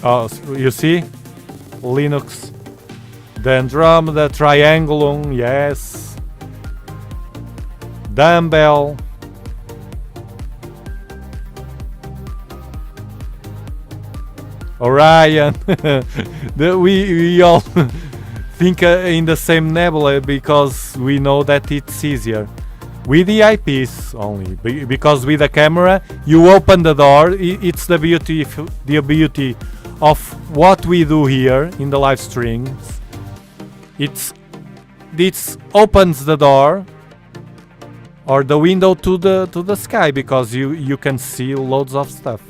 Oh, you see? Linux. The Andromeda Triangulum, yes. Dumbbell. Orion. We all think in the same nebula because we know that it's easier. With the eyepiece only, because with the camera you open the door. It's the beauty of what we do here in the live streams. It opens the door or the window to the sky because you can see loads of stuff.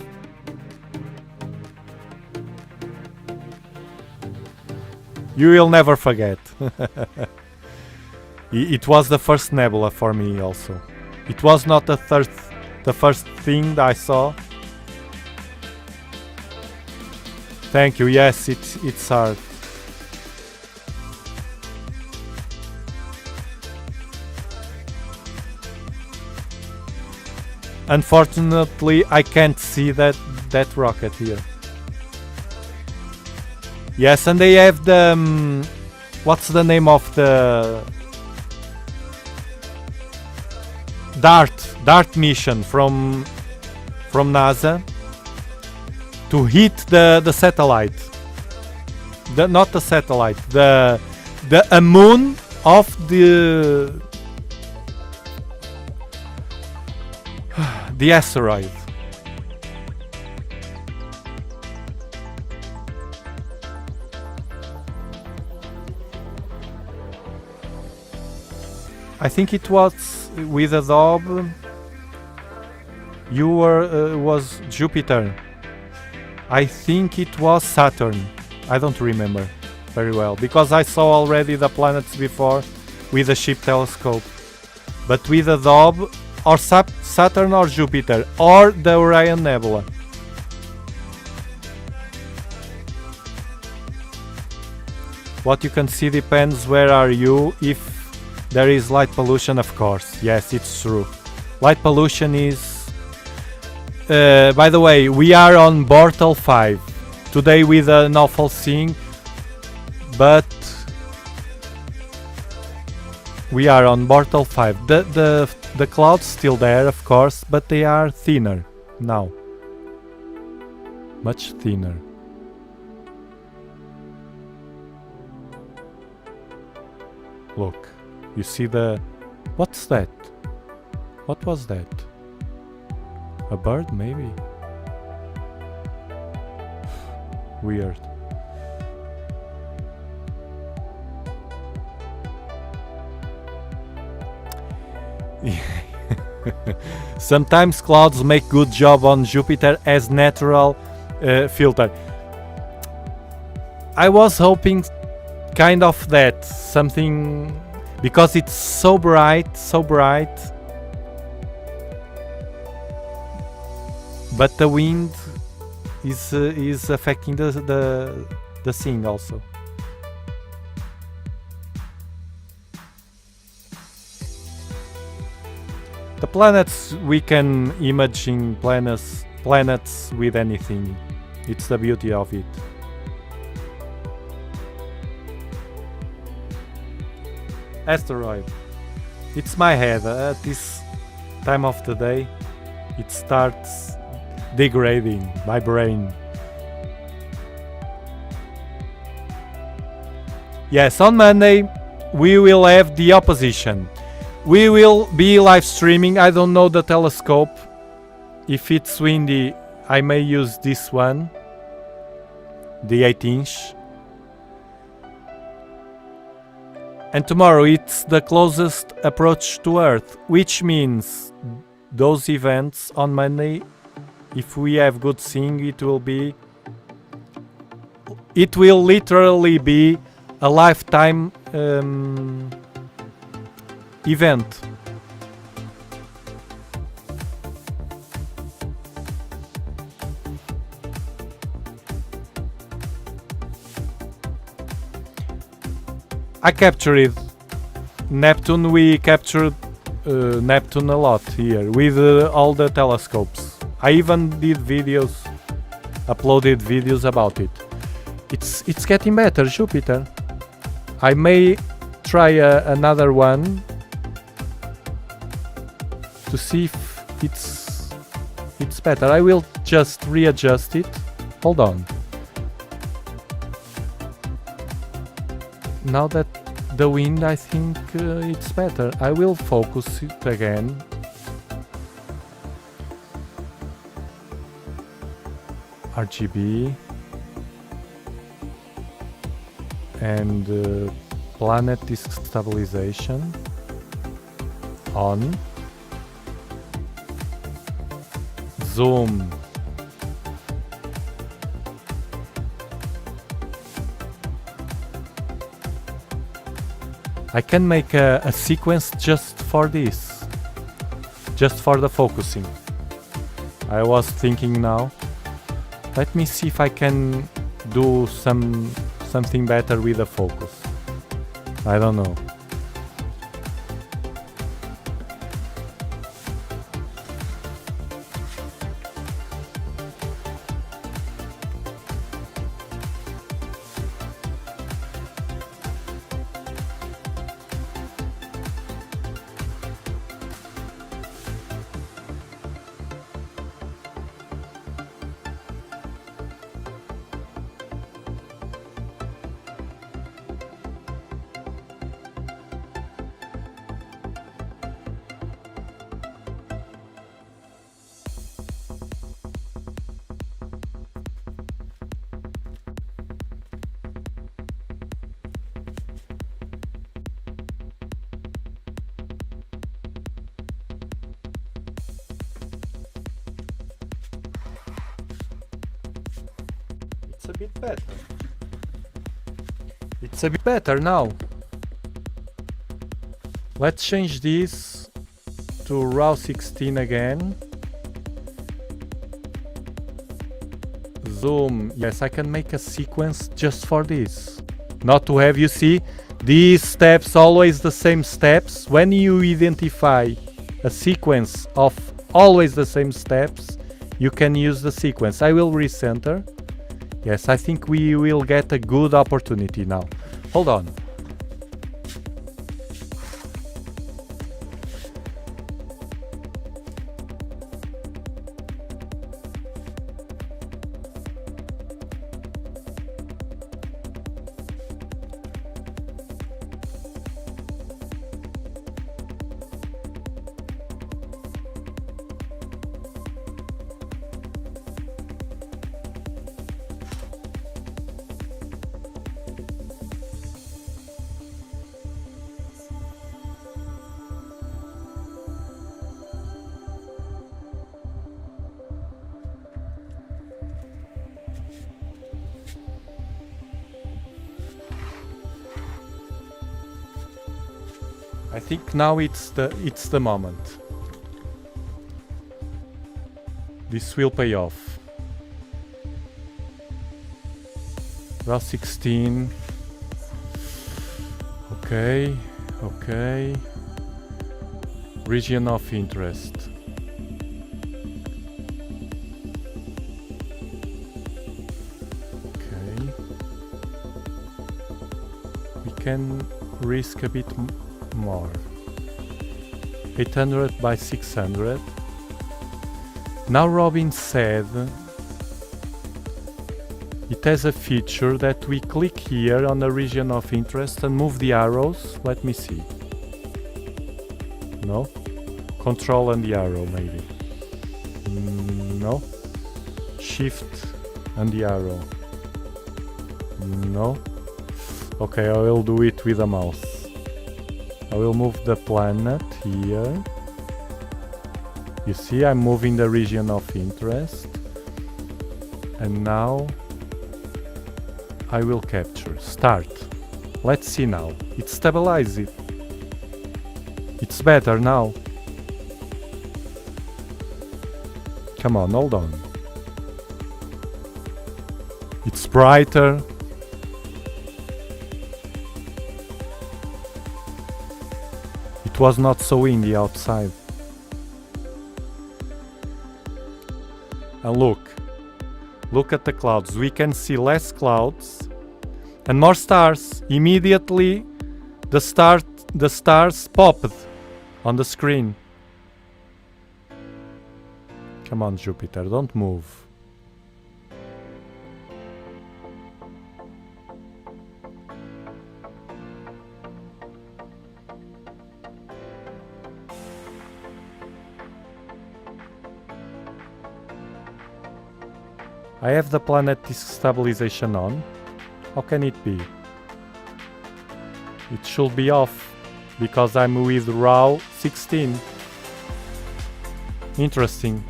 You will never forget. It was the first nebula for me also. It was not the first thing that I saw. Thank you. Yes, it's hard. Unfortunately, I can't see that rocket here. Yes, and they have the what's the name of the DART mission from NASA to hit the satellite. Not the satellite, the moon of the asteroid. I think it was with Adobe. You was Jupiter. I think it was Saturn. I don't remember very well because I saw already the planets before with the ship telescope. But with Adobe, or Saturn or Jupiter or the Orion Nebula. What you can see depends where are you. If there is light pollution, of course. Yes, it's true. Light pollution is... by the way, we are on Bortle 5. Today with an awful thing. But... We are on Portal 5. The clouds still there, of course, but they are thinner now. Much thinner. Look, you see the... What's that? What was that? A bird, maybe? Weird. Sometimes clouds make good job on Jupiter as natural filter. I was hoping kind of that, something, because it's so bright, but the wind is affecting the scene also. The planets, we can imagine planets with anything. It's the beauty of it. Asteroid. It's my head. At this time of the day, it starts degrading my brain. Yes, on Monday we will have the opposition. We will be live streaming. I don't know the telescope. If it's windy, I may use this one, the 8-inch. And tomorrow it's the closest approach to Earth, which means those events on Monday, if we have good seeing, it will literally be a lifetime event. I captured Neptune. We captured Neptune a lot here with all the telescopes. I even did videos, uploaded videos about it. It's getting better, Jupiter. I may try another one to see if it's better. I will just readjust it. Hold on. Now that the wind, I think it's better. I will focus it again. RGB and planet disk stabilization on. Zoom. I can make a sequence just for this, just for the focusing. I was thinking now, let me see if I can do something better with the focus. I don't know. It's a bit better. It's a bit better now. Let's change this to RAW 16 again. Zoom. Yes, I can make a sequence just for this. Not to have, you see, these steps, always the same steps. When you identify a sequence of always the same steps, you can use the sequence. I will recenter. Yes, I think we will get a good opportunity now. Hold on. I think now it's the moment. This will pay off. Row 16. Okay, okay. Region of interest. Okay. We can risk a bit more. 800 by 600. Now Robin said it has a feature that we click here on the region of interest and move the arrows. Let me see. No? Control and the arrow maybe. No? Shift and the arrow. No? Okay, I will do it with the mouse. I will move the planet here. You see, I'm moving the region of interest. And now I will capture. Start. Let's see now. It stabilizes it. It's better now. Come on, hold on. It's brighter. It was not so windy outside. And look at the clouds. We can see less clouds and more stars. Immediately the stars popped on the screen. Come on, Jupiter, don't move. I have the planet disk stabilization on. How can it be? It should be off because I'm with row 16. Interesting.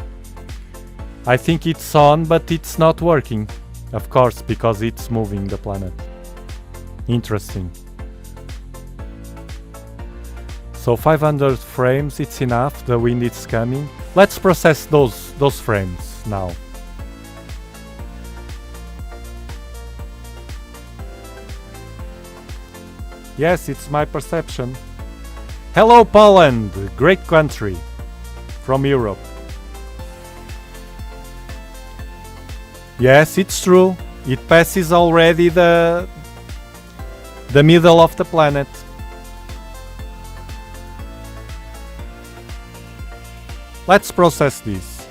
I think it's on, but it's not working. Of course, because it's moving the planet. Interesting. So 500 frames, it's enough. The wind is coming. Let's process those frames now. Yes, it's my perception. Hello, Poland, great country from Europe. Yes, it's true. It passes already the middle of the planet. Let's process this.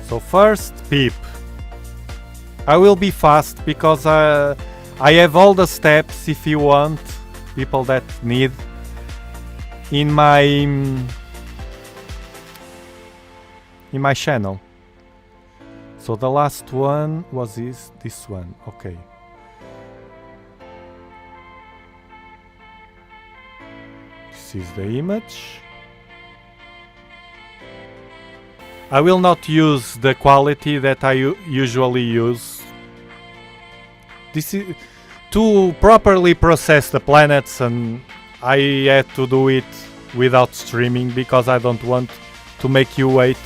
So first, Pip. I will be fast because I have all the steps, if you want, people that need, in my channel. So the last one was this one. Okay. This is the image. I will not use the quality that I usually use. This is to properly process the planets, and I had to do it without streaming because I don't want to make you wait.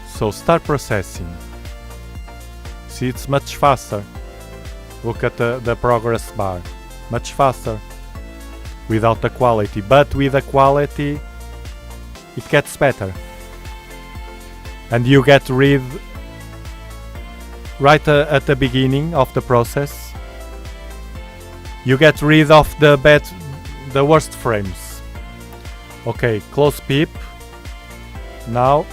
So start processing. See, it's much faster. Look at the progress bar. Much faster. Without the quality, but with the quality it gets better. And you get rid right at the beginning of the process. You get rid of the worst frames. Okay, close Pip. Now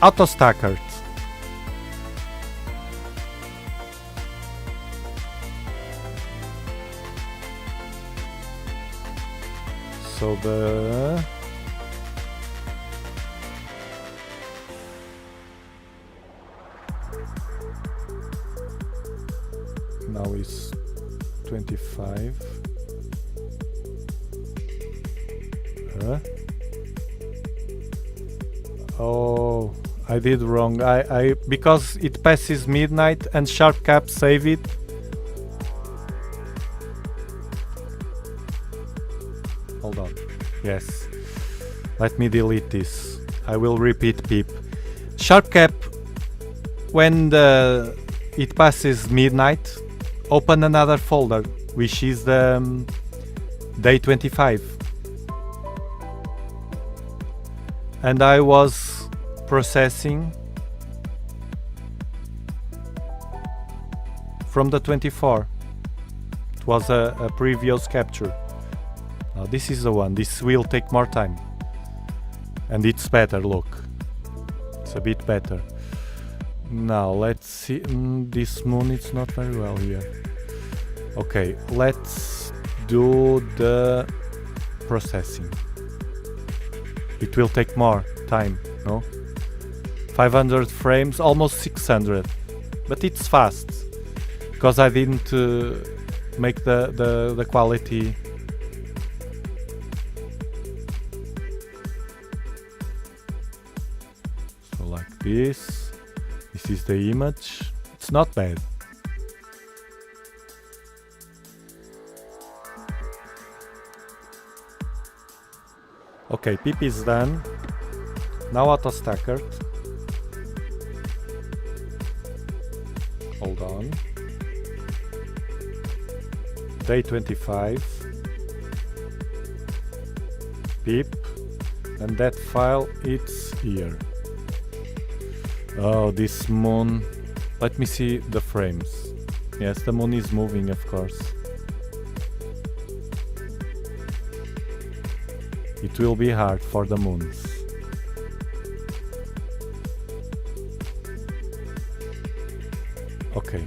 auto stacker. So now is 25. Oh, I did wrong. I because it passes midnight and sharp cap save it. Hold on. Yes. Let me delete this. I will repeat pip. Sharp cap when it passes midnight, open another folder, which is the day 25. And I was processing from the 24. It was a previous capture. Now this is the one. This will take more time. And it's better, look. It's a bit better. Now let's see. This moon is not very well here. Okay, let's do the processing. It will take more time, no? 500 frames, almost 600. But it's fast. Because I didn't make the quality. So like this. This is the image. It's not bad. Okay, pip is done. Now auto stacker. Hold on. Day 25. Pip. And that file, it's here. Oh, this moon. Let me see the frames. Yes, the moon is moving, of course. It will be hard for the moons. Okay.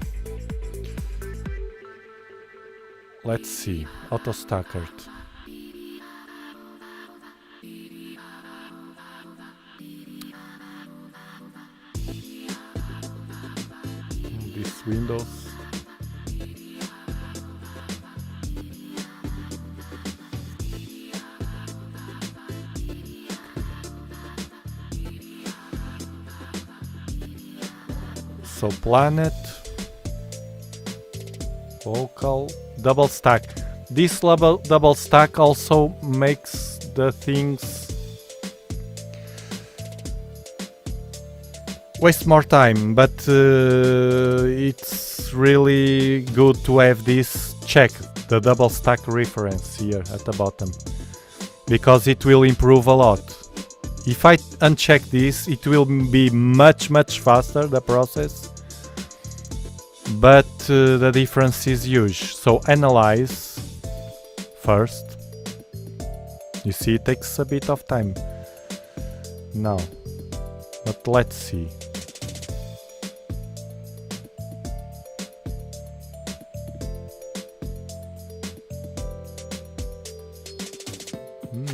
Let's see. Auto stackered. These windows. So planet, local, double stack. This double stack also makes the things waste more time, but it's really good to have this check, the double stack reference here at the bottom, because it will improve a lot. If I uncheck this, it will be much faster, the process, but the difference is huge. So analyze first. You see, it takes a bit of time now, but let's see.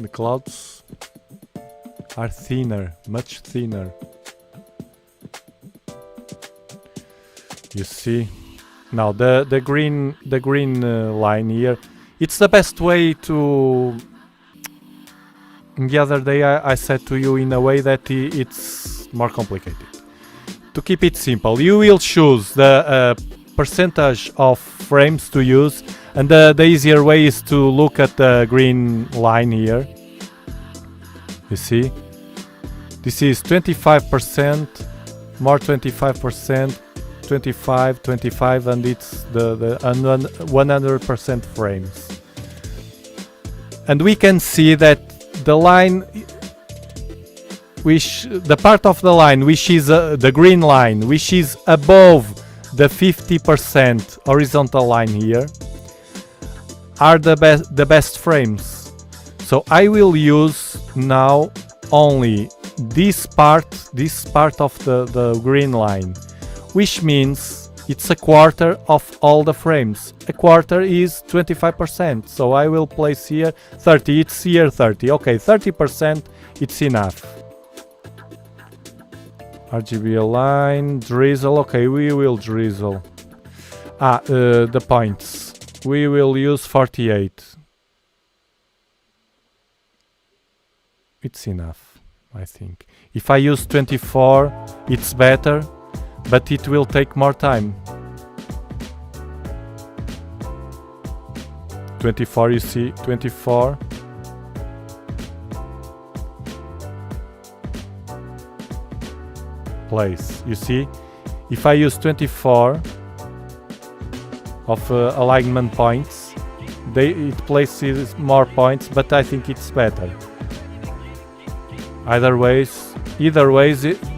The clouds are thinner, much thinner. You see now the green line here. It's the best way to. The other day I said to you in a way that it's more complicated. To keep it simple, you will choose the percentage of frames to use, and the easier way is to look at the green line here. You see, this is 25%, more 25%, 25, and it's the 100% frames. And we can see that the line, the part of the line which is the green line, which is above the 50% horizontal line here, are the best frames. So I will use now only this part of the green line, which means it's a quarter of all the frames. A quarter is 25%, so I will place here 30. It's here 30. Okay, 30%, it's enough. RGB align, drizzle. Okay, we will drizzle. The points. We will use 48. It's enough. I think. If I use 24, it's better, but it will take more time. 24, you see, 24. Place, you see, if I use 24 of alignment points, it places more points, but I think it's better. Either ways,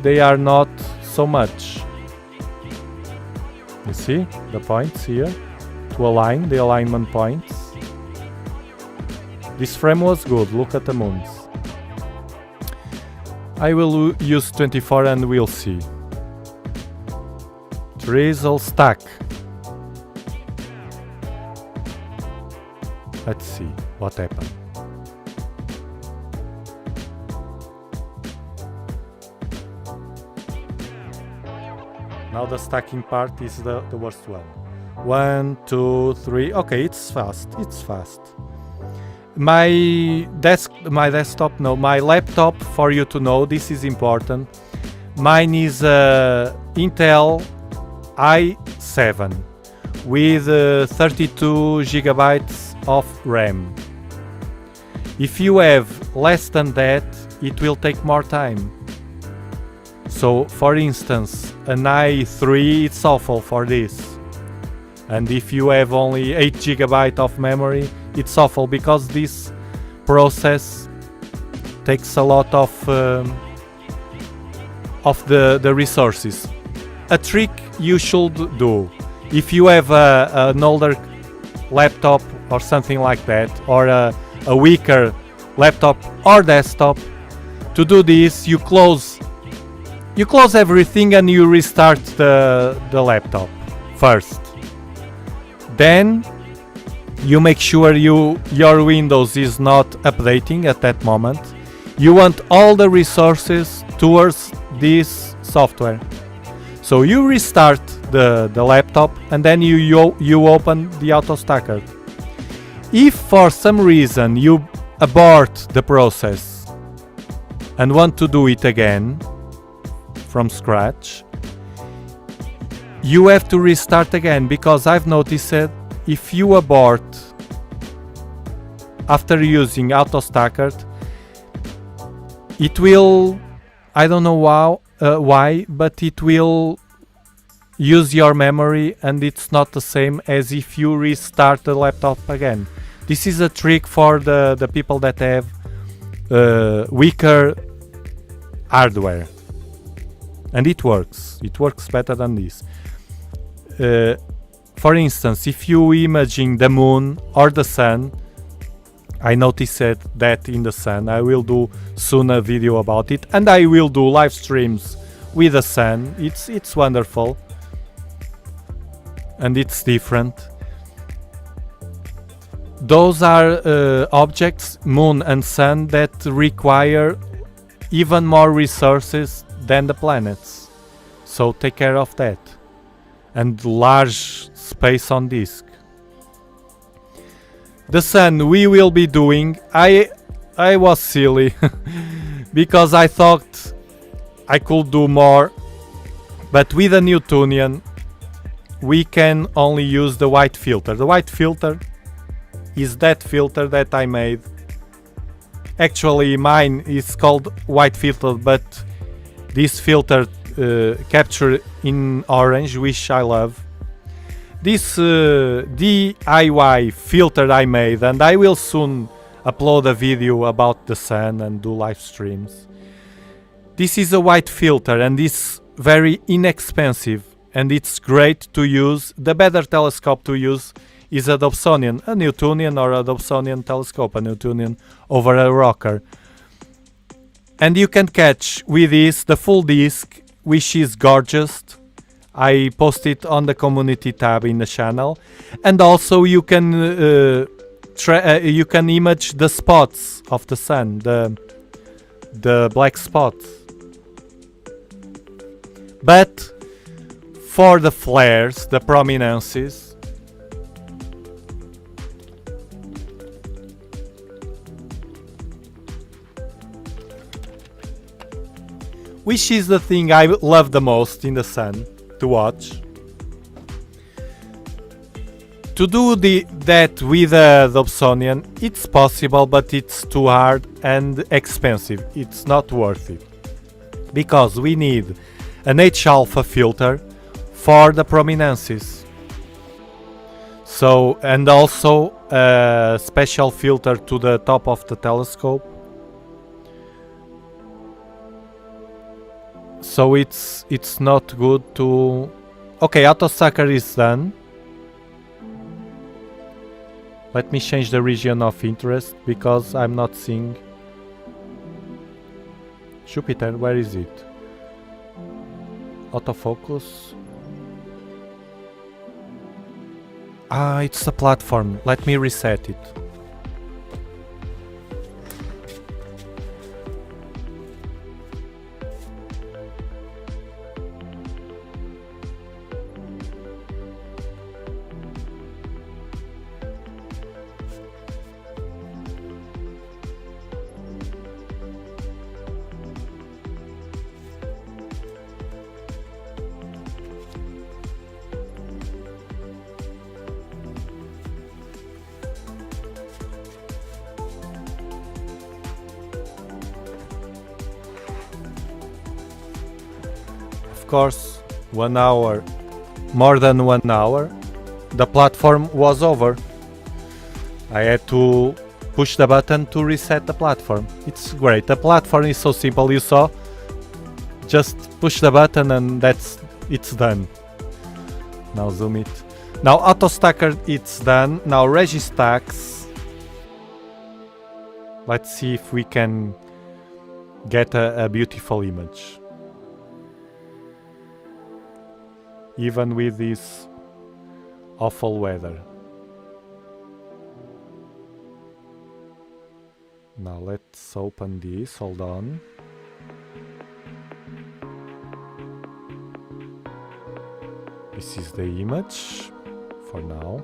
they are not so much. You see the points here to align the alignment points. This frame was good. Look at the moons. I will use 24 and we'll see. Drizzle stack. Let's see what happened. Now the stacking part is the worst one. 1, 2, 3. Okay, it's fast. My laptop, for you to know, this is important. Mine is Intel i7 with 32 gigabytes of RAM. If you have less than that, it will take more time. So, for instance, an i3, it's awful for this. And if you have only 8 GB of memory, it's awful because this process takes a lot of the resources. A trick you should do, if you have an older laptop or something like that, or a weaker laptop or desktop, to do this, you close everything and you restart the laptop first. Then you make sure your Windows is not updating at that moment. You want all the resources towards this software. So you restart the laptop and then you open the auto stacker. If for some reason you abort the process and want to do it again from scratch, you have to restart again, because I've noticed that if you abort after using auto stackered, it will, I don't know why, but it will use your memory and it's not the same as if you restart the laptop again. This is a trick for the people that have weaker hardware. And it works better than this. For instance, if you imaging the moon or the sun, I noticed that in the sun. I will do soon a video about it, and I will do live streams with the sun. It's wonderful, and it's different. Those are objects, moon and sun, that require even more resources than the planets. So take care of that. And large space on disk. The sun we will be doing, I was silly because I thought I could do more, but with a Newtonian we can only use the white filter. The white filter is that filter that I made. Actually mine is called white filter, but this filter captured in orange, which I love. This DIY filter I made, and I will soon upload a video about the sun and do live streams. This is a white filter and it's very inexpensive and it's great to use. The better telescope to use is a Dobsonian, a Newtonian or a Dobsonian telescope, a Newtonian over a rocker. And you can catch with this the full disc, which is gorgeous. I post it on the community tab in the channel, and also you can image the spots of the sun, the black spots. But for the flares, the prominences, which is the thing I love the most in the sun to watch. To do that with a Dobsonian, it's possible, but it's too hard and expensive. It's not worth it. Because we need an H-alpha filter for the prominences. So, and also a special filter to the top of the telescope. So it's not good to... Okay, auto sucker is done. Let me change the region of interest because I'm not seeing Jupiter. Where is it? Autofocus. Ah, it's the platform. Let me reset it. Of course, 1 hour, more than 1 hour, the platform was over. I had to push the button to reset the platform. It's great. The platform is so simple, you saw. Just push the button and it's done. Now zoom it. Now auto stacker, it's done. Now Registax. Let's see if we can get a beautiful image. Even with this awful weather. Now let's open this, hold on. This is the image for now.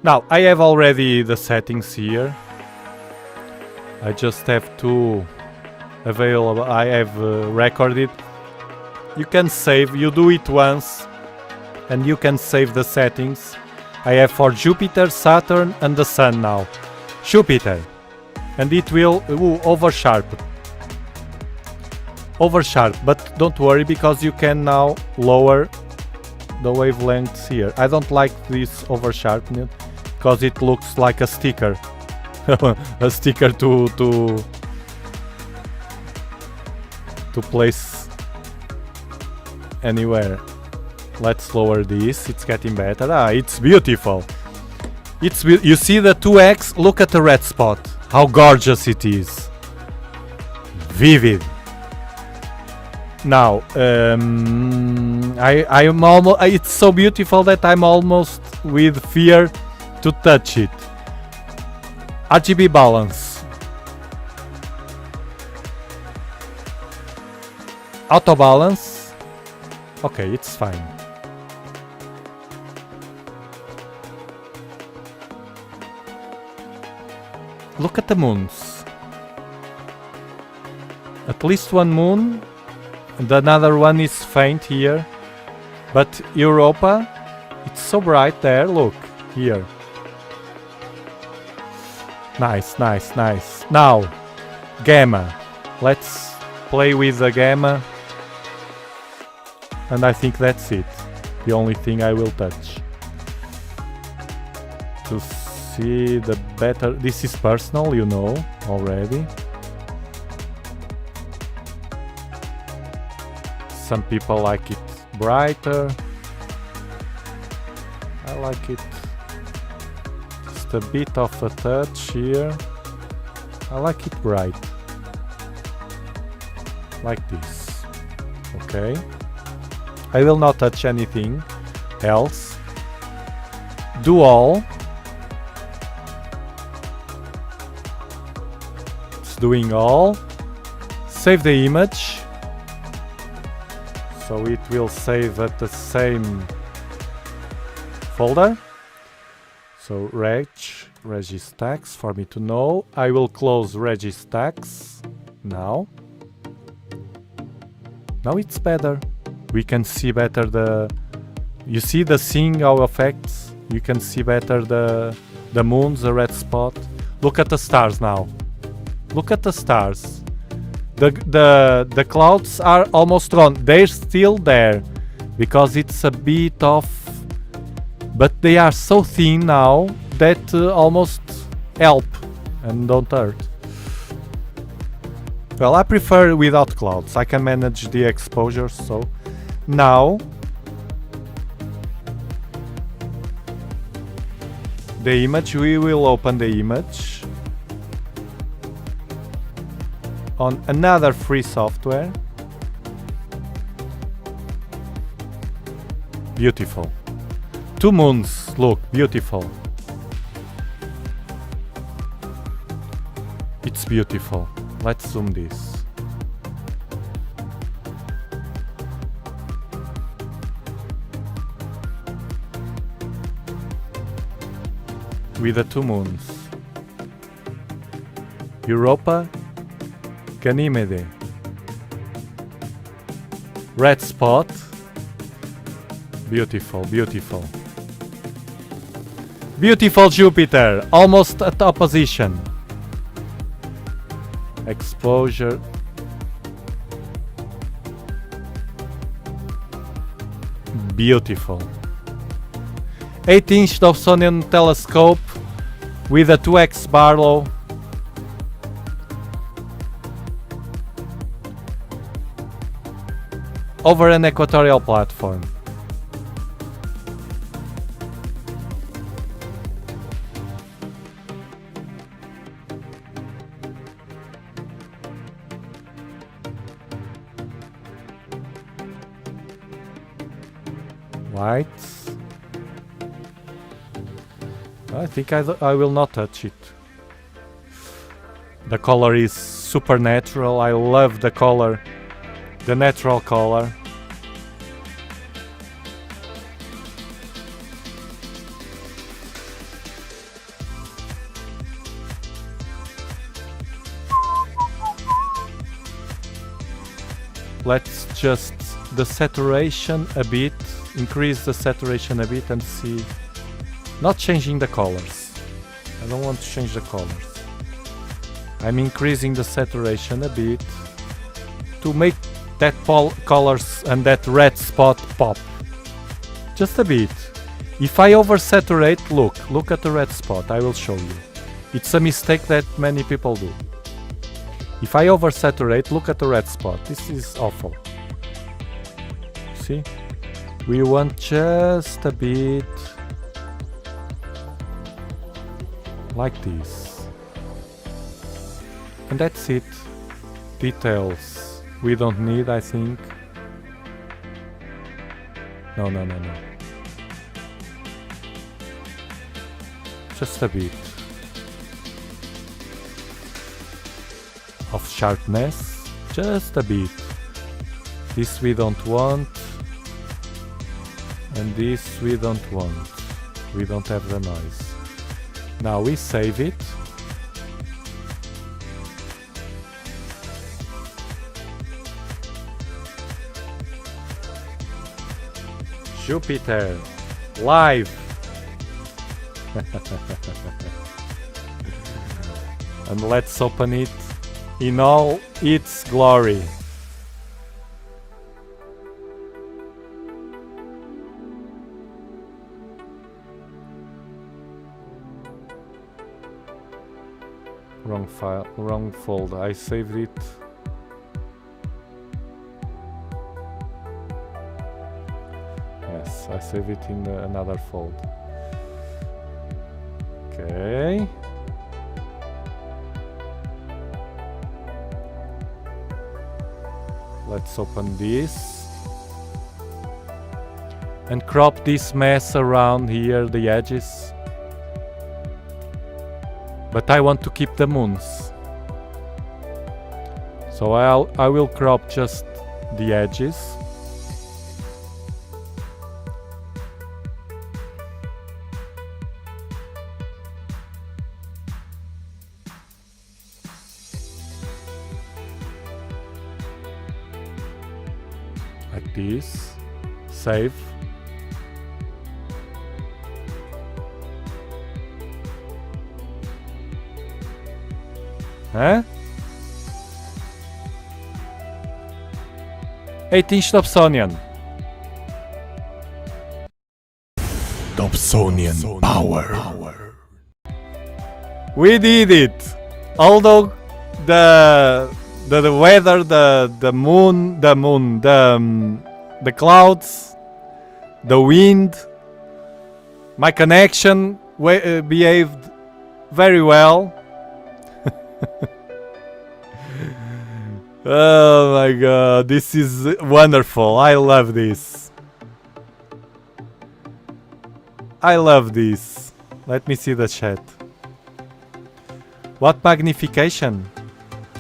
Now I have already the settings here. I just have to available. I have recorded. You can save, you do it once and you can save the settings. I have for Jupiter, Saturn and the Sun now. Jupiter, and it will oversharp, but don't worry because you can now lower the wavelengths here. I don't like this oversharpening because it looks like a sticker. A sticker to place anywhere. Let's lower this. It's getting better. Ah, it's beautiful. You see the 2x? Look at the red spot. How gorgeous it is. Vivid. Now, I am almost. It's so beautiful that I'm almost with fear to touch it. RGB balance. Auto balance. Okay, it's fine. Look at the moons. At least one moon, and another one is faint here. But Europa, it's so bright there. Look here. Nice, nice, nice. Now, gamma. Let's play with the gamma. And I think that's it. The only thing I will touch. To see the better... This is personal, you know, already. Some people like it brighter. I like it just a bit of a touch here. I like it bright. Like this. Okay. I will not touch anything else. Do all. It's doing all. Save the image. So it will save at the same folder. So reg Registax for me to know. I will close Registax now. Now it's better. We can see better the... You see the seeing how effects? You can see better the moons, the red spot. Look at the stars now. Look at the stars. The clouds are almost gone. They're still there because it's a bit off, but they are so thin now that almost help and don't hurt. Well, I prefer without clouds. I can manage the exposure, so now the image, we will open the image on another free software. Beautiful. 2 moons, look, beautiful. It's beautiful. Let's zoom this. With the 2 moons. Europa, Ganymede. Red spot. Beautiful, beautiful. Beautiful Jupiter, almost at opposition. Exposure. Beautiful. 8-inch Dobsonian telescope with a 2x Barlow. Over an equatorial platform. Whites. I think I will not touch it. The color is super natural. I love the color, the natural color. Let's just the saturation a bit, increase the saturation a bit and see. Not changing the colors. I don't want to change the colors. I'm increasing the saturation a bit to make that colors and that red spot pop. Just a bit. If I oversaturate, look at the red spot. I will show you. It's a mistake that many people do. If I oversaturate, look at the red spot. This is awful. See? We want just a bit like this. And that's it. Details we don't need, I think. No. Just a bit of sharpness, just a bit. This we don't want, and this we don't want. We don't have the noise. Now we save it. Jupiter, live! And let's open it in all its glory. Wrong file, wrong folder. I saved it. Yes, I saved it in another folder. Okay. Let's open this and crop this mess around here, the edges. But I want to keep the moons, so I will crop just the edges. Like this. Save. Huh? 8-inch Dobsonian. Dobsonian power. We did it! Although the weather, the moon, the clouds, the wind, my connection behaved very well. Oh my god, this is wonderful. I love this. I love this. Let me see the chat. What magnification?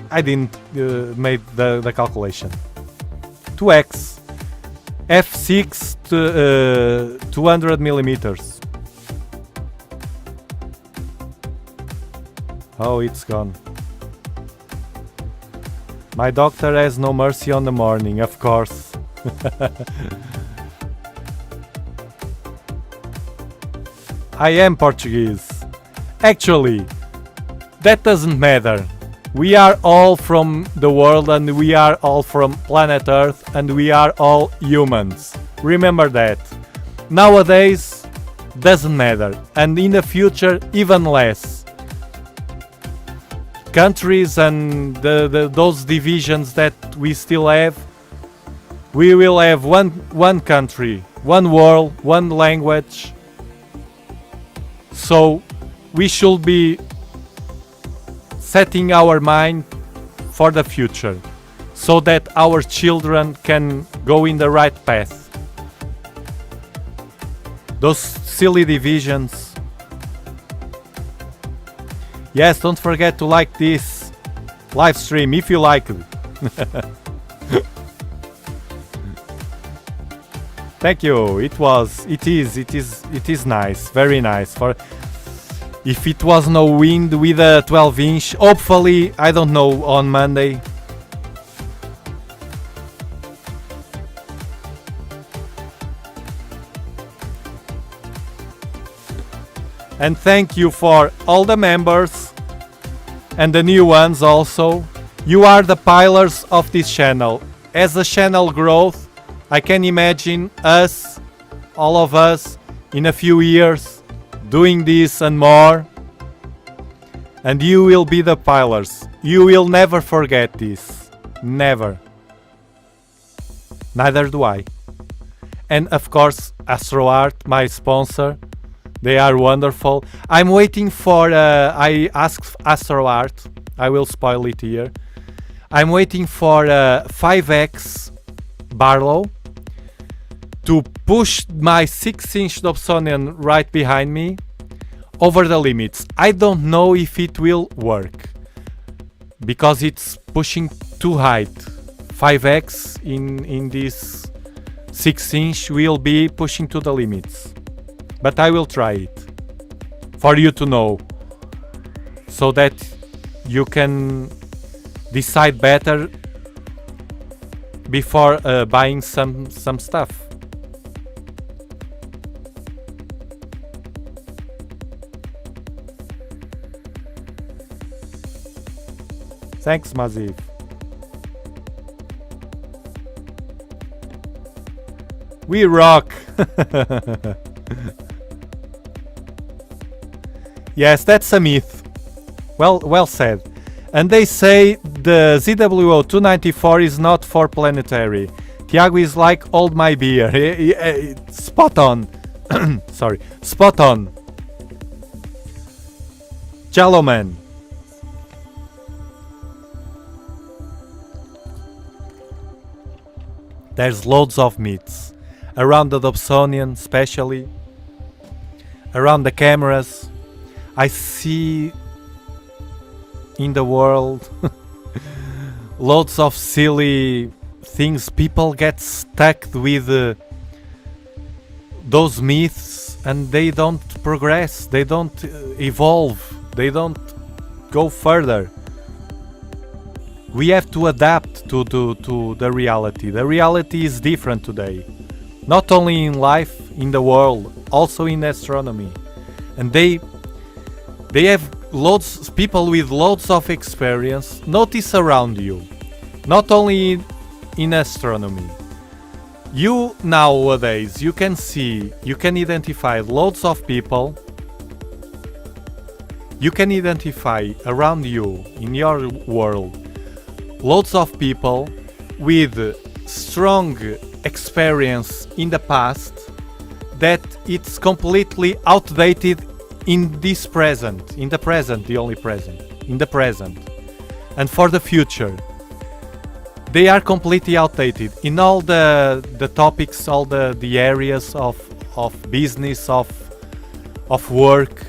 I didn't make the calculation. 2x. f6 to 200 millimeters. Oh, it's gone. My doctor has no mercy on the morning, of course. I am Portuguese. Actually, that doesn't matter. We are all from the world and we are all from planet Earth and we are all humans. Remember that. Nowadays, doesn't matter. And in the future, even less. Countries and those divisions that we still have, we will have one country, one world, one language. So we should be setting our mind for the future so that our children can go in the right path. Those silly divisions. Yes, don't forget to like this live stream if you like it. Thank you. It is nice, very nice. For if it was no wind with a 12-inch, hopefully, I don't know, on Monday. And thank you for all the members and the new ones also. You are the pillars of this channel. As the channel grows, I can imagine us, all of us, in a few years, doing this and more. And you will be the pillars. You will never forget this. Never. Neither do I. And of course, AstroArt, my sponsor. They are wonderful. I'm waiting for... I asked AstroArt. I will spoil it here. I'm waiting for 5x Barlow to push my 6-inch Dobsonian right behind me over the limits. I don't know if it will work because it's pushing too high. 5x in this 6-inch will be pushing to the limits. But I will try it for you to know so that you can decide better before buying some stuff. Thanks, Maziv. We rock! Yes, that's a myth. Well said. And they say the ZWO 294 is not for planetary. Tiago is like hold my beer. Spot on. Sorry. Spot on. Jello Man. There's loads of myths. Around the Dobsonian especially. Around the cameras. I see in the world loads of silly things. People get stuck with those myths and they don't progress, they don't evolve, they don't go further. We have to adapt to the reality. The reality is different today. Not only in life, in the world, also in astronomy. And they have loads people with loads of experience. Notice around you. Not only in astronomy. You nowadays, you can identify loads of people. You can identify around you, in your world, loads of people with strong experience in the past that it's completely outdated in the present, and for the future. They are completely outdated in all the topics, all the areas of business, of work.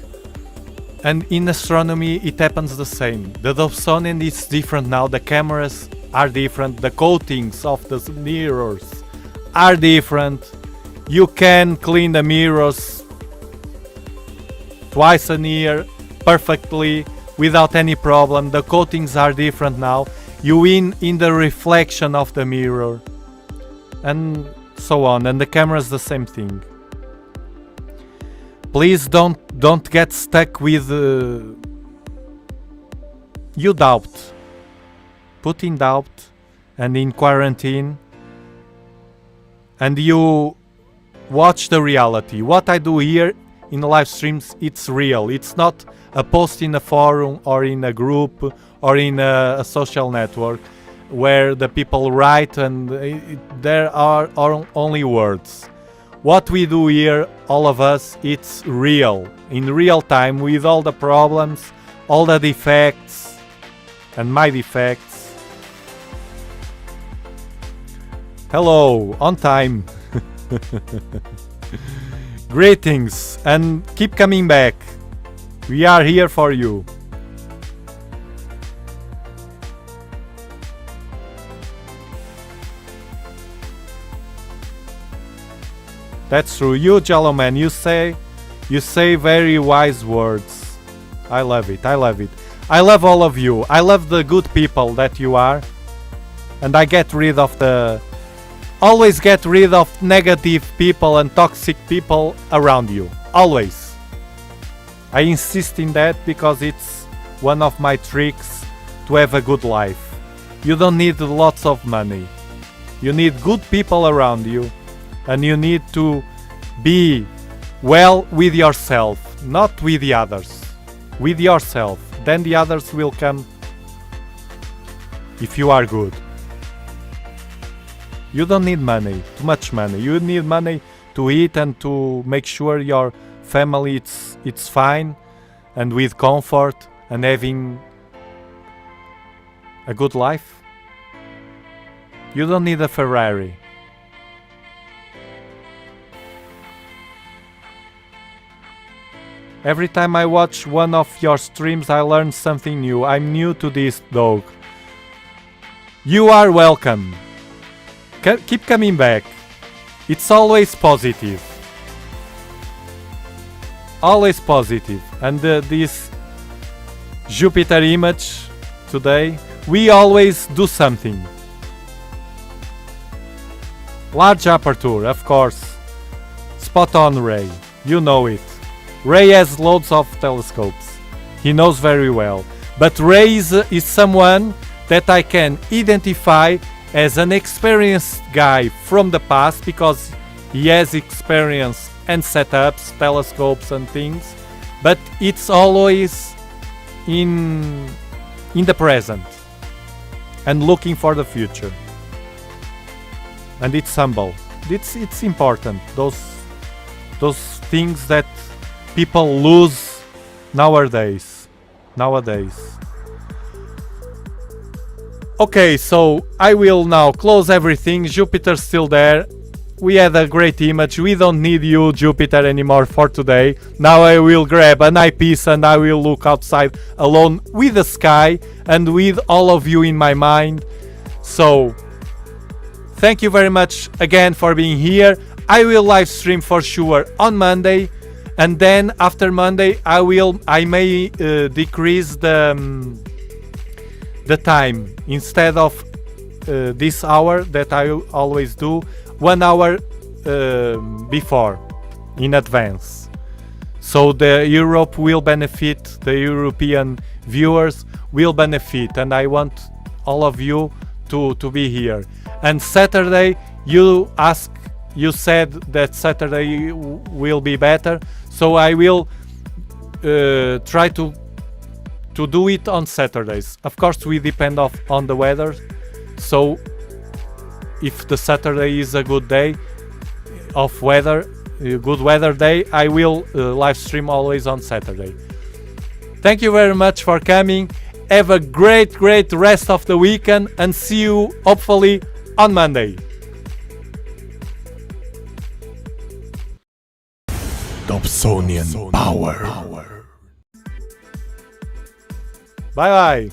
And in astronomy it happens the same. The Dobsonian is different now, the cameras are different, the coatings of the mirrors are different. You can clean the mirrors twice a year perfectly without any problem. The coatings are different now. You win in the reflection of the mirror and so on, and the camera is the same thing. Please don't get stuck with you doubt. Put in doubt and in quarantine, and you watch the reality. What I do here in the live streams, it's real. It's not a post in a forum or in a group or in a social network where the people write and there are only words. What we do here, all of us, it's real, in real time, with all the problems, all the defects, and my defects. Hello, on time. Greetings, and keep coming back. We are here for you. That's true. You, Jello Man, you say very wise words. I love it. I love it. I love all of you. I love the good people that you are. And I always get rid of negative people and toxic people around you. Always. I insist in that because it's one of my tricks to have a good life. You don't need lots of money. You need good people around you. And you need to be well with yourself, not with the others. With yourself. Then the others will come if you are good. You don't need money, too much money. You need money to eat and to make sure your family it's fine and with comfort and having a good life. You don't need a Ferrari. Every time I watch one of your streams, I learn something new. I'm new to this, dog. You are welcome. Keep coming back. It's always positive. Always positive. And this Jupiter image today, we always do something. Large aperture, of course. Spot on, Ray. You know it. Ray has loads of telescopes. He knows very well. But Ray is someone that I can identify as an experienced guy from the past because he has experience and setups, telescopes and things. But it's always in the present and looking for the future. And it's humble. It's important. Those things that people lose nowadays. Okay, so I will now close everything. Jupiter's still there. We had a great image. We don't need you, Jupiter, anymore for today. Now I will grab an eyepiece and I will look outside alone with the sky and with all of you in my mind. So, thank you very much again for being here. I will live stream for sure on Monday. And then after Monday, I may decrease the the time instead of this hour that I always do, 1 hour before in advance. So the Europe will benefit, the European viewers will benefit, and I want all of you to be here. And Saturday, you said that Saturday will be better, so I will try to do it on Saturdays. Of course, we depend on the weather, so if the Saturday is a good day of weather, a good weather day, I will live stream always on Saturday. Thank you very much for coming. Have a great rest of the weekend, and see you hopefully on Monday. Dobsonian power. Bye bye.